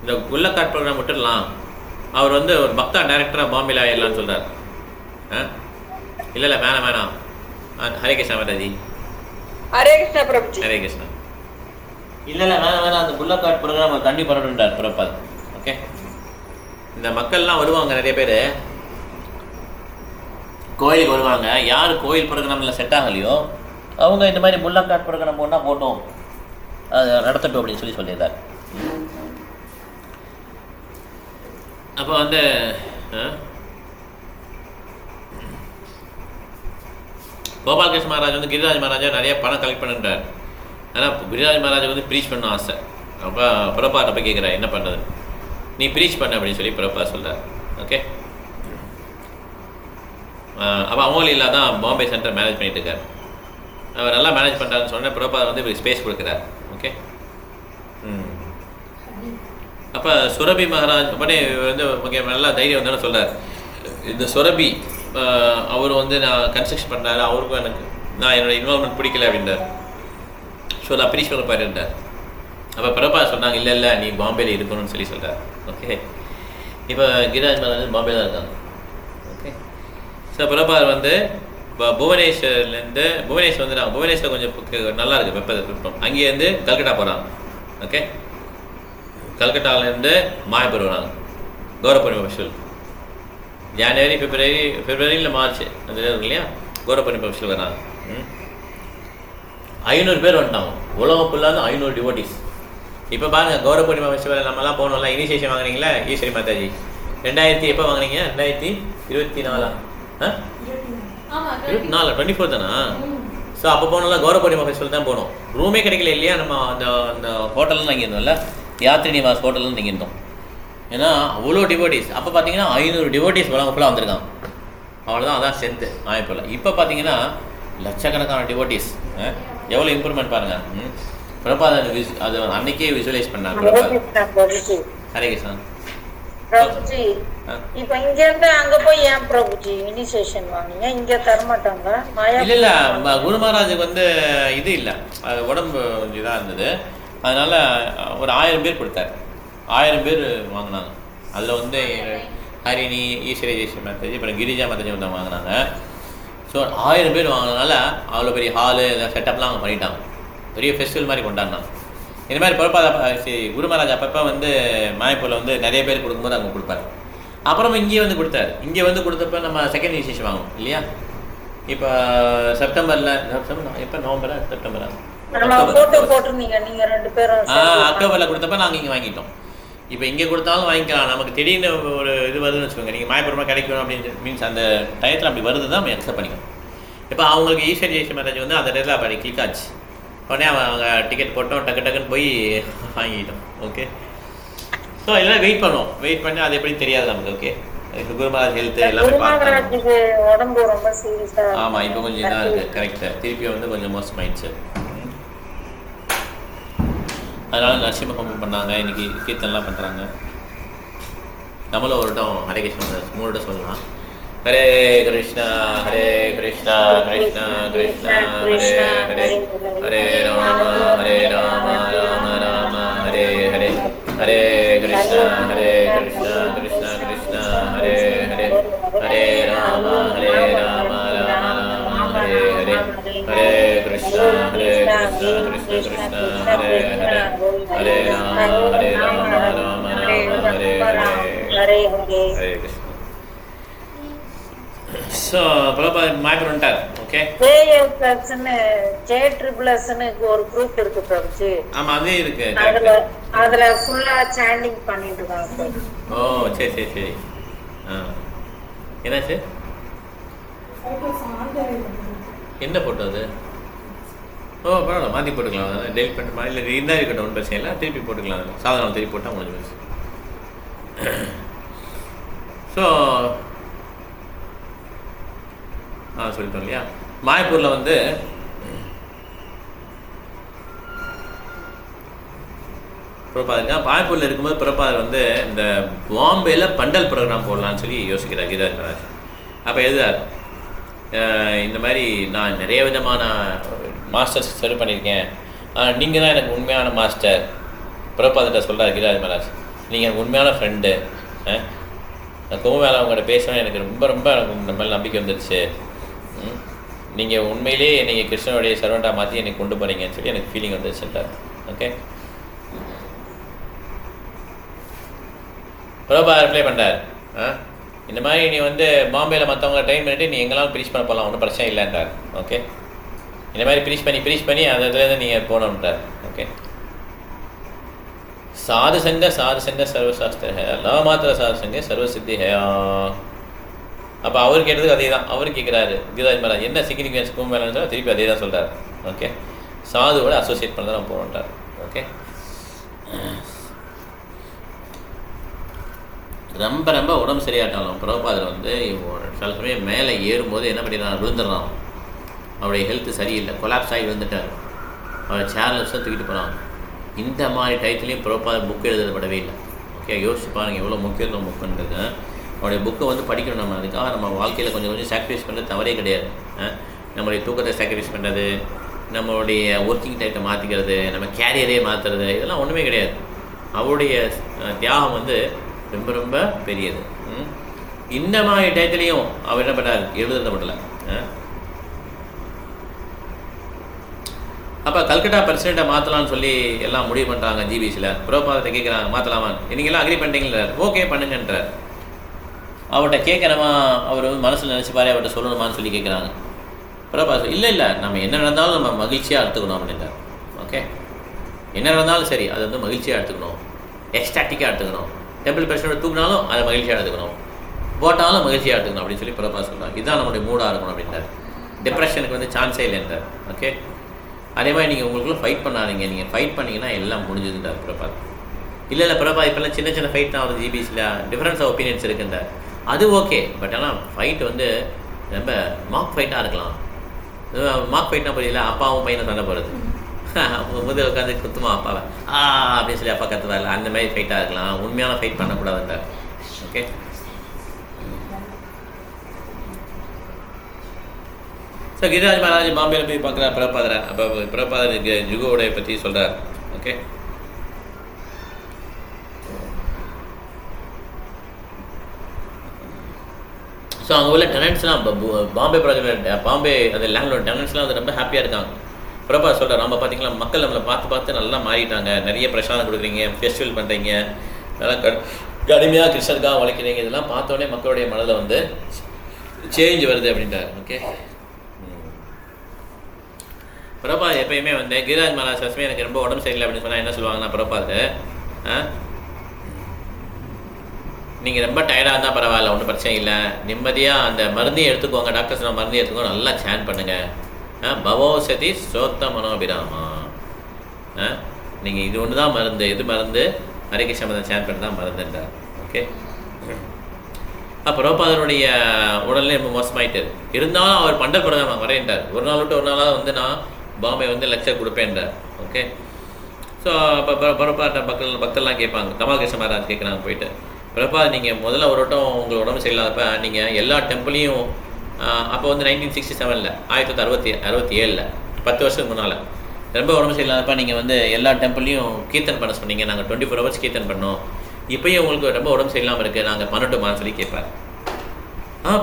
இந்த புல்லக்காட் ப்ரோக்ராம் விட்டுடலாம், அவர் வந்து ஒரு பக்தா டைரக்டராக பாம்பேல ஆயிடலான்னு சொல்கிறார். இல்லை வேணாம் ஹரே கிருஷ்ணா மகாராஜி, ஹரே கிருஷ்ணா பிரபுஜி, ஹரே கிருஷ்ணா. இல்லை வேணாம் அந்த புல்லக்காட் ப்ரோக்ராம் கண்டிப்பாக பண்ணணுன்றார் பிரபாத். ஓகே, இந்த மக்கள்லாம் வருவாங்க, நிறைய பேர் கோயிலுக்கு வருவாங்க. யார் கோயில் ப்ரோக்ராமில் செட் ஆகலையோ அவங்க இந்த மாதிரி புல்லக்காட் ப்ரோக்ராம் போனால் போட்டோம், அது நடத்தட்டும் அப்படின்னு சொல்லியிருந்தார். அப்போ வந்து கோபாலகிருஷ்ண மகாராஜ் வந்து கிரிராஜ் மகாராஜா நிறைய பணம் கலெக்ட் பண்ணுறார். ஆனால் கிரிராஜ் மகாராஜா வந்து ப்ரீச் பண்ண ஆசை. அப்போ பிரபாட்ட போய் கேட்குறா என்ன பண்ணுறது, நீ ப்ரீச் பண்ண அப்படின்னு சொல்லி பிரபா சொல்கிறார். ஓகே, அப்போ அமோலியில் தான் பாம்பே சென்டர் மேனேஜ் பண்ணிட்டு இருக்கார். அவர் நல்லா மேனேஜ் பண்ணுறாருன்னு சொன்னால் பிரபா வந்து இப்படி ஸ்பேஸ் கொடுக்குறார். ஓகே, அப்போ சுரபி மகாராஜ் உடனே வந்து ஓகே நல்லா தைரியம் வந்தோன்னு சொல்கிறார், இந்த சுரபி அவர் வந்து நான் கன்ஸ்ட்ரக்ஷன் பண்ணுறாரு, அவருக்கும் எனக்கு நான் என்னோடய இன்வால்மெண்ட் பிடிக்கல அப்படின்றார். ஸோ நான் ப்ரீச் பண்ண பாருன்றார். அப்போ பிரபா சொன்னாங்க இல்லை நீ பாம்பேயில் இருக்கணும்னு சொல்லி சொல்கிறார். ஓகே, இப்போ கிரிராஜ் மகாராஜ் பாம்பேல தான் இருக்காங்க. ஓகே, ஸோ பிரபார் வந்து புவனேஸ்வர்லேருந்து புவனேஸ்வர் வந்துடுறாங்க. புவனேஸ்வர் கொஞ்சம் நல்லா இருக்குது வெப்பம். அங்கேருந்து கல்கட்டா போகிறாங்க. ஓகே, கல்கட்டாவிலேருந்து மாயப்பூர் வராங்க கௌரவபூர்ணிமா ஃபெஸ்டிவல். ஜனவரி பிப்ரவரியில் மார்ச் அந்த இருக்கு இல்லையா, கௌரவபூர்ணிமா ஃபெஸ்டிவல் வராங்க. 500 பேர் வந்துட்டாங்க, உலகம் ஃபுல்லாக 500 டிவோட்டிஸ். இப்போ பாருங்கள் கௌரவபூர்ணிமா ஃபெஸ்டிவல் நம்மலாம் போகணும்ல, இனிஷியேஷன் வாங்குறீங்களா ஈஸ்வரி மாதாஜி 2000 எப்போ வாங்குறீங்க, 2024 24 தானா? ஸோ அப்போ போனோம்ல கௌரவபூர்ணிமா ஃபெஸ்டிவல் தான் போனோம். ரூமே கிடைக்கல இல்லையா, நம்ம அந்த ஹோட்டலில் தங்கியிருந்தோம்ல, யாத்ரி நிவாஸ் ஹோட்டலில் தங்கியிருந்தோம். ஏன்னா அவ்வளோ டிவோட்டிஸ். அப்போ பார்த்தீங்கன்னா 500 டிவோட்டிஸ் உலகம் ஃபுல்லாக வந்திருக்காங்க. அவ்வளோதான், அதான் ஸ்ட்ரென்த்து ஆயப்பில். இப்போ பார்த்தீங்கன்னா லட்சக்கணக்கான டிவோட்டிஸ். எவ்வளோ இம்ப்ரூவ்மெண்ட் பாருங்கள். பிரபாத் அது அன்னைக்கே விசுவலைஸ் பண்ணாங்க. ஹரே கிருஷ்ணா பிரபுஜி. இப்போ இங்க இருந்து அங்க போய் ஏன் பிரபுஜி இனிஷியேஷன் வாங்குங்க, இங்க தர மாட்டாங்க? இல்ல குரு மகாராஜுக்கு வந்து இது இல்லை, உடம்பு இதாக இருந்தது, அதனால ஒரு 1000 பேர் கொடுத்தாரு. 1000 பேர் வாங்கினாங்க. அதில் வந்து ஹரிணி, ஈஸ்வரி ஜெய்ஸ்வரி மாதாஜி, அப்புறம் கிரிஜா மாதாஜி வந்து வாங்கினாங்க. ஸோ 1000 பேர் வாங்கினதுனால அவ்வளோ பெரிய ஹாலு இதெல்லாம் செட்டப்லாம் அவங்க பண்ணிட்டாங்க. பெரிய ஃபெஸ்டிவல் மாதிரி கொண்டாடினாங்க. இந்த மாதிரி பிரபாத குரு மகாராஜ் அப்பப்போ வந்து மாயப்பூரில் வந்து நிறைய பேர் கொடுக்கும்போது அவங்க கொடுப்பாரு. அப்புறமா இங்கே வந்து கொடுத்தாரு. இங்கே வந்து கொடுத்தப்ப நம்ம செகண்ட் இனிஷியேஷன் வாங்கணும் இல்லையா. இப்போ செப்டம்பரில் எப்போ நவம்பரா செப்டம்பரா அக்டோபரில் கொடுத்தப்ப நாங்கள் இங்கே வாங்கிட்டோம். இப்போ இங்கே கொடுத்தாலும் வாங்கிக்கலாம். நமக்கு திடீர்னு ஒரு இது வருதுன்னு வச்சுக்கோங்க, நீங்கள் மாயப்பூரமாக கிடைக்கணும் அப்படின்னு மீன்ஸ் அந்த டயத்தில் அப்படி வருது தான் நம்ம அக்செப்ட் பண்ணிக்கணும். இப்போ அவங்களுக்கு ஈஸ்வரி ஜெய்ஸ்வரி மாதாஜி வந்து அந்த இடத்துல அப்படி கிளிக் ஆச்சு. உடனே அவங்க டிக்கெட் போட்டோம், டக்குன்னு போய் வாங்கிட்டோம். ஓகே, ஸோ எல்லாம் வெயிட் பண்ணுவோம். வெயிட் பண்ணி அது எப்படி தெரியாது நமக்கு. ஓகே, குரு மகாராஜ் ஹெல்த் எல்லாமே உடம்பு ரொம்ப சீரியஸா. ஆமாம், இப்போ கொஞ்சம் இதாக இருக்குது. கரெக்டாக திருப்பி வந்து கொஞ்சம் மோசமாயிடுச்சு. அதனால் நரசிம்ம ஹோமம் பண்ணாங்க, இன்றைக்கி கீர்த்தனெலாம் பண்ணுறாங்க. நம்மளும் ஒரு இடம் ஹரே கிருஷ்ணா 3 சொல்லலாம். Hare Krishna Hare Krishna Krishna Krishna Hare Hare, Hare Rama Rama Rama Hare Hare, Hare Hare Krishna Krishna Krishna Hare Hare Hare Rama Rama Rama Hare Hare Hare Krishna Krishna Krishna Hare Hare Hare Rama Rama Rama Hare Hare Hare Krishna. So, Prabhupada மாய்பர் வந்துட்டார். ஓகே. JSSன்னு ஒரு குரூப் இருக்கு பிரபுஜி. ஆமா அதே இருக்கு. அதுல ஃபுல்லா சாண்டிங் பண்ணிட்டு இருக்காங்க. ஓ சரி சரி சரி. என்னாச்சு? என்ன போட்டோ அது? ஓ பரவாயில்ல மாற்றி போட்டுக்கலாம். டெலிட் பண்ணிட்டு இல்லை இருந்தால் இருக்கட்டும் ஒன்றும் பிரச்சனை இல்லை. திருப்பி போட்டுக்கலாம். அதில் சாதாரண திருப்பி போட்டால் முடிஞ்சு போச்சு. ஸோ சொல்லிட்டோம் இல்லையா, மாயப்பூரில் வந்து பிரபாதங்க மாயப்பூரில் இருக்கும்போது பிரபாதர் வந்து இந்த பாம்பேயில் பண்டல் ப்ரோக்ராம் போடலான்னு சொல்லி யோசிக்கிறார் கீதாஜ் மகாராஜ். அப்போ எழுதார், இந்த மாதிரி நான் நிறைய விதமான மாஸ்டர்ஸ் சர்வ் பண்ணியிருக்கேன், நீங்கள் தான் எனக்கு உண்மையான மாஸ்டர். பிரபாதர்கிட்ட சொல்கிறார் கீதாஜ் மகாராஜ், நீங்கள் எனக்கு உண்மையான ஃப்ரெண்டு. நான் கும்பமேளா அவங்கள்ட்ட பேசுவேன், எனக்கு ரொம்ப ரொம்ப எனக்கு இந்த மாதிரி நம்பிக்கை வந்துடுச்சு. நீங்கள் உண்மையிலே நீங்கள் கிருஷ்ணனுடைய சர்வெண்ட்டாக மாற்றி என்னை கொண்டு போகிறீங்கன்னு சொல்லி எனக்கு ஃபீலிங் வந்துச்சுட்டார். ஓகே, பிரபாதர் ரிப்ளை பண்ணுறார், இந்த மாதிரி நீ வந்து பாம்பேயில் மற்றவங்க ட்ரெயின் பண்ணிவிட்டு நீ எங்கெல்லாம் ப்ரீச் பண்ண போகலாம், ஒன்றும் பிரச்சனை இல்லைன்றார். ஓகே, இந்த மாதிரி ப்ரீச் பண்ணி அந்த இதுலேருந்து நீங்கள் போகணுன்றார். ஓகே, சாது சங்க சர்வசாஸ்திர ஹே, மாத்திர சாது சங்க சர்வசித்தி ஹேயா. அப்போ அவர் கேட்டதுக்கு அதே தான் அவர் கேட்குறாரு கீதாஜ் மகாராஜ், என்ன சிக்னிஃபிகன்ஸ் கும்பமேளான்னு திருப்பி அதே தான் சொல்கிறார். ஓகே, சாதுவோட அசோசியேட் பண்ண தான் போகணுன்றார். ஓகே, ரொம்ப ரொம்ப உடம்பு சரியாட்டாலும் பிரபாதர் வந்து சில சமயம் மேலே ஏறும்போது என்ன பண்ணிடுறான், விழுந்துடுறான். அவருடைய ஹெல்த்து சரியில்லை, கொலாப்ஸ் ஆகி விழுந்துட்டார். அவர் சேரில் வச்சு தூக்கிட்டு போகிறான். இந்த மாதிரி டயத்துலேயும் பிரபாதர் புக் எழுதப்படவே இல்லை. ஓகே, யோசிச்சு பாருங்கள் எவ்வளோ முக்கியத்துவம் புக்குன்றது. அவருடைய புக்கை வந்து படிக்கணும். நம்ம அதுக்காக நம்ம வாழ்க்கையில் கொஞ்சம் கொஞ்சம் சாக்ரிஃபைஸ் பண்ணுறது தவறே கிடையாது. நம்மளுடைய தூக்கத்தை சாக்ரிஃபைஸ் பண்ணுறது, நம்மளுடைய ஒர்க்கிங் டைத்தை மாற்றிக்கிறது, நம்ம கேரியரே மாற்றுறது, இதெல்லாம் ஒன்றுமே கிடையாது. அவருடைய தியாகம் வந்து ரொம்ப ரொம்ப பெரியது. இந்த மாதிரி டயத்துலேயும் அவர் என்ன பண்ணார், எழுதப்படலை. அப்போ கல்கட்டா பிரசிடெண்ட்டை மாற்றலான்னு சொல்லி எல்லாம் முடிவு பண்ணுறாங்க. ஜிபிசியில் பிரபாதத்தை கேட்குறாங்க, மாற்றலாமா, நீங்களாம் அக்ரி பண்ணிட்டீங்களா? ஓகே பண்ணுங்கன்றார். அவர்கிட்ட கேட்குறமா, அவர் வந்து மனசில் நினச்சிப்பாரு அவர்கிட்ட சொல்லணுமான்னு சொல்லி கேட்குறாங்க. பிரபாத் இல்லை நம்ம என்ன நடந்தாலும் நம்ம மகிழ்ச்சியாக எடுத்துக்கணும் அப்படின்றார். ஓகே, என்ன நடந்தாலும் சரி அது வந்து மகிழ்ச்சியாக எடுத்துக்கணும், எக்ஸ்டாட்டிக்காக எடுத்துக்கணும். டெம்பிள் பிரசிடெண்ட் தூக்கினாலும் அதை மகிழ்ச்சியாக எடுத்துக்கணும், போட்டாலும் மகிழ்ச்சியாக எடுத்துக்கணும் அப்படின்னு சொல்லி பிரபாத் சொல்கிறார். இதுதான் நம்மளுடைய மூடாக இருக்கணும் அப்படின்றார். டிப்ரெஷனுக்கு வந்து சான்ஸே இல்லைன்றார். ஓகே, அதே மாதிரி நீங்கள் உங்களுக்குள்ள ஃபைட் பண்ணாதீங்க, நீங்கள் ஃபைட் பண்ணிங்கன்னா எல்லாம் முடிஞ்சுதுன்றார் பிரபாத். இல்லை பிரபாத் இப்போல்லாம் சின்ன சின்ன ஃபைட் தான் ஒரு ஜிபிஸில் டிஃப்ரென்ஸ் ஆஃப் ஒப்பீனியன்ஸ் இருக்குன்றார். அது ஓகே, பட் ஆனால் ஃபைட் வந்து ரொம்ப மார்க் ஃபைட்டாக இருக்கலாம். மார்க் ஃபைட்னா புரியல, அப்பாவும் பையனை சண்டை போகிறது, முதல் உட்காந்து குத்துமா அப்பாவை அப்படின்னு சொல்லி அப்பா கற்றுவார்ல, அந்த மாதிரி ஃபைட்டாக இருக்கலாம். உண்மையான ஃபைட் பண்ணக்கூடாதுன்றார். ஓகே, ஸோ கிரிராஜ் மகாராஜ் பாம்பேயில் போய் பார்க்குறார் பிரபாதரை. அப்போ பிரபாதருக்கு ஜுகோடைய பற்றி சொல்கிறார். ஓகே, ஸோ அங்கே உள்ள டெனன்ட்ஸ்லாம் பாம்பே ப்ராஜெக்ட் பாம்பே அந்த லேண்டோட டெனன்ட்ஸ்லாம் வந்து ரொம்ப ஹாப்பியாக இருக்காங்க. பிரபாத் சொல்கிறார், நம்ம பார்த்தீங்களா மக்கள் நம்மளை பார்த்து நல்லா மாறிட்டாங்க, நிறைய பிரசாதம் கொடுக்குறீங்க, ஃபெஸ்டிவல் பண்ணுறீங்க, நல்லா கடுமையாக கிருஷ்ணருக்காக உழைக்கிறீங்க, இதெல்லாம் பார்த்தோன்னே மக்களுடைய மனதில் வந்து சேஞ்ச் வருது அப்படின்றார். ஓகே, பிரபாத் எப்பயுமே வந்து கிரிராஜ் மகாராஜ் சஸ்மே எனக்கு ரொம்ப உடம்பு சரியில்லை அப்படின்னு சொன்னால் என்ன சொல்லுவாங்கன்னா, பிரபாத் நீங்கள் ரொம்ப டயர்டாக இருந்தால் பரவாயில்ல, ஒன்றும் பிரச்சனை இல்லை, நிம்மதியாக அந்த மருந்தையும் எடுத்துக்கோங்க, டாக்டர்ஸ் நான் மருந்தையும் எடுத்துக்கோங்க, நல்லா சேன் பண்ணுங்கள், பவோசதி சோத்த மனோபிராமா, நீங்கள் இது ஒன்று தான் மருந்து, எது மருந்து, ஹரே கிருஷ்ண மதம் சேன் பண்ணி தான் மருந்துன்றார். ஓகே, பிரபாதருடைய உடல்நிலை ரொம்ப மோசமாயிட்டு இருந்தாலும் அவர் பண்டல் ப்ரோக்ராம் வரேன்றார். ஒரு நாள் விட்டு ஒரு நாளாக வந்து நான் பாம்பே வந்து லெக்சர் கொடுப்பேன்றார். ஓகே, ஸோ அப்போ பிரபாத பக்தர்லாம் கேட்பாங்க, கமல் கிருஷ்ண மகாராஜ் கேட்குறாங்க போயிட்டு, பிரபாத் நீங்கள் முதல்ல ஒரு வட்டம் உங்கள் உடம்பு சரியில்லாதப்ப நீங்கள் எல்லா டெம்பிளையும் அப்போ வந்து 1967 1967 10 வருஷத்துக்கு முன்னால் ரொம்ப உடம்பு சரியில்லாதப்ப நீங்கள் வந்து எல்லா டெம்பிள்லையும் கீர்த்தன் பண்ண சொன்னீங்க, நாங்கள் 24 hours கீர்த்தன் பண்ணோம், இப்போயும் உங்களுக்கு ரொம்ப உடம்பு சரியில்லாமல் இருக்குது, நாங்கள் பண்ணட்டுமான்னு சொல்லி கேட்பார்.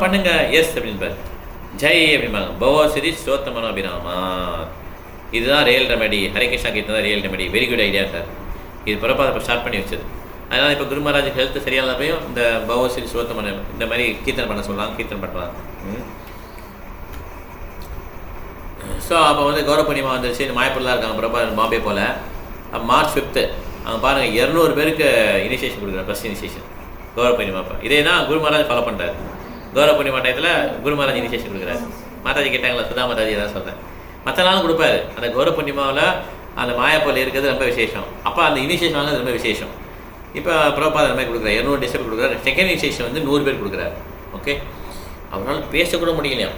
பண்ணுங்க எஸ் அப்படின்பார். ஜெய் அப்படிம்பாங்க. பவசிரி ஸ்தோத்தமனோ அபிராமா. இதுதான் ரியல் ரெமெடி. ஹரே கிருஷ்ணா கீர்த்தன் தான் real remedy. Very good idea sir. இது பிரபாத இப்போ ஸ்டார்ட் பண்ணி வச்சது. அதனால் இப்போ குரு மகாராஜ் ஹெல்த் சரியானப்பையும் இந்த பவசிரி ஸ்தோத்தமன இந்த மாதிரி கீர்த்தன் பண்ண சொல்லலாம், கீர்த்தன் பண்ணுறாங்க. ஸோ அப்போ வந்து கௌரவ பூர்ணிமா வந்துருச்சு. இந்த மாயப்பூரில் இருக்காங்க பிரபா பாம்பே போல். March 5 அவங்க பாருங்கள் 200 பேருக்கு இனிஷியேஷன் கொடுக்குறாரு, ஃபஸ்ட் இனிஷியேஷன் கௌரவ பூர்ணிமா. அப்போ இதே தான் குரு மகாராஜ் ஃபாலோ பண்ணுறாரு. கௌரவ பூர்ணிமா டயத்தில் குரு மகாராஜ் இனிஷியேஷன் கொடுக்குறாரு. மாதாஜி கேட்டாங்களா, சுதா மாதாஜி தான் சொல்கிறேன். மற்ற நாளும் கொடுப்பாரு. அந்த கௌரவ பூர்ணிமாவில் அந்த மாயாப்பூரில் இருக்கிறது ரொம்ப விசேஷம். அப்போ அந்த இனிஷியேஷன் வாங்கிறது ரொம்ப விசேஷம். இப்போ பிரபாத அந்த மாதிரி கொடுக்குறாரு, 200 டிசைபிள் கொடுக்குறாரு. செகண்ட் இனிஷியேஷன் வந்து 100 பேர் கொடுக்குறாரு. ஓகே, அவரால் பேசக்கூட முடியலையா,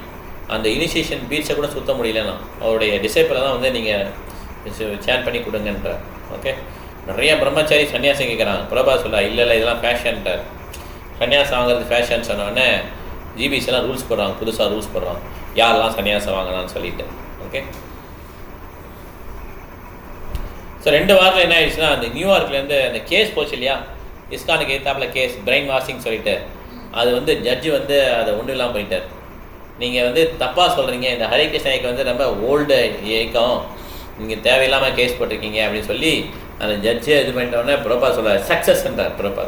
அந்த இனிஷியேஷன் பீச்சை கூட சுற்ற முடியலன்னா அவருடைய டிசைப்பில் தான் வந்து நீங்கள் சேன் பண்ணி கொடுங்கன்றார். ஓகே, நிறைய பிரம்மச்சாரி சன்னியாசம் கேட்குறாங்க. பிரபா சொல்ல இல்லை இதெல்லாம் ஃபேஷன்ட்டார். சன்னியாசம் வாங்குறது ஃபேஷன் சொன்னோடனே ஜிபிஸ் எல்லாம் ரூல்ஸ் போடுறாங்க, புதுசாக ரூல்ஸ் போடுறாங்க, யாரெல்லாம் சன்னியாசம் வாங்கலாம்னு சொல்லிட்டு. ஓகே, ஸோ 2 வாரத்தில் என்ன ஆயிடுச்சுன்னா, அந்த நியூயார்க்லேருந்து அந்த கேஸ் போச்சு இல்லையா, இஸ்கானுக்கு எதிர்த்தாப்பில் கேஸ் பிரெயின் வாஷிங் சொல்லிட்டு, அது வந்து ஜட்ஜு வந்து அதை ஒன்றும் இல்லாமல் போயிட்டார். நீங்கள் வந்து தப்பாக சொல்கிறீங்க, இந்த ஹரே கிருஷ்ணா இயக்கம் வந்து ரொம்ப ஓல்டு இயக்கம், நீங்கள் தேவையில்லாமல் கேஸ் போட்டிருக்கீங்க அப்படின்னு சொல்லி அந்த ஜட்ஜே இது பண்ணிட்டோடனே பிரபா சொல்கிறார் சக்ஸஸ்ன்றார். பிரபா,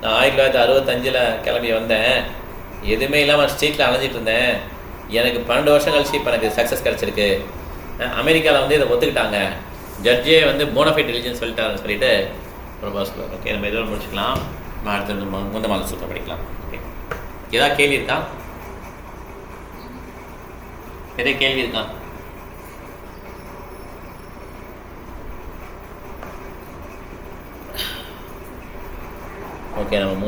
நான் 1965 கிளம்பி வந்தேன், எதுவுமே இல்லாமல் ஸ்ட்ரீட்டில் அலைஞ்சிட்டு இருந்தேன், எனக்கு 12 வருஷம் கழிச்சு இப்போ எனக்கு சக்ஸஸ் கிடச்சிருக்கு. அமெரிக்காவில் வந்து இதை ஒத்துக்கிட்டாங்க, ஜட்ஜே வந்து போனஃபைட் ரிலிஜன் சொல்லிட்டாருன்னு சொல்லிட்டு பிரபா சொல்லுவார். ஓகே, நம்ம இதோட முடிச்சுக்கலாம். அடுத்த முந்த மாதம் சுத்தம் படிக்கலாம். ஓகே, ஏதாவது கேள்வி இருக்கா? எதே கேள்வி இருக்கா? ஓகே, நம்ம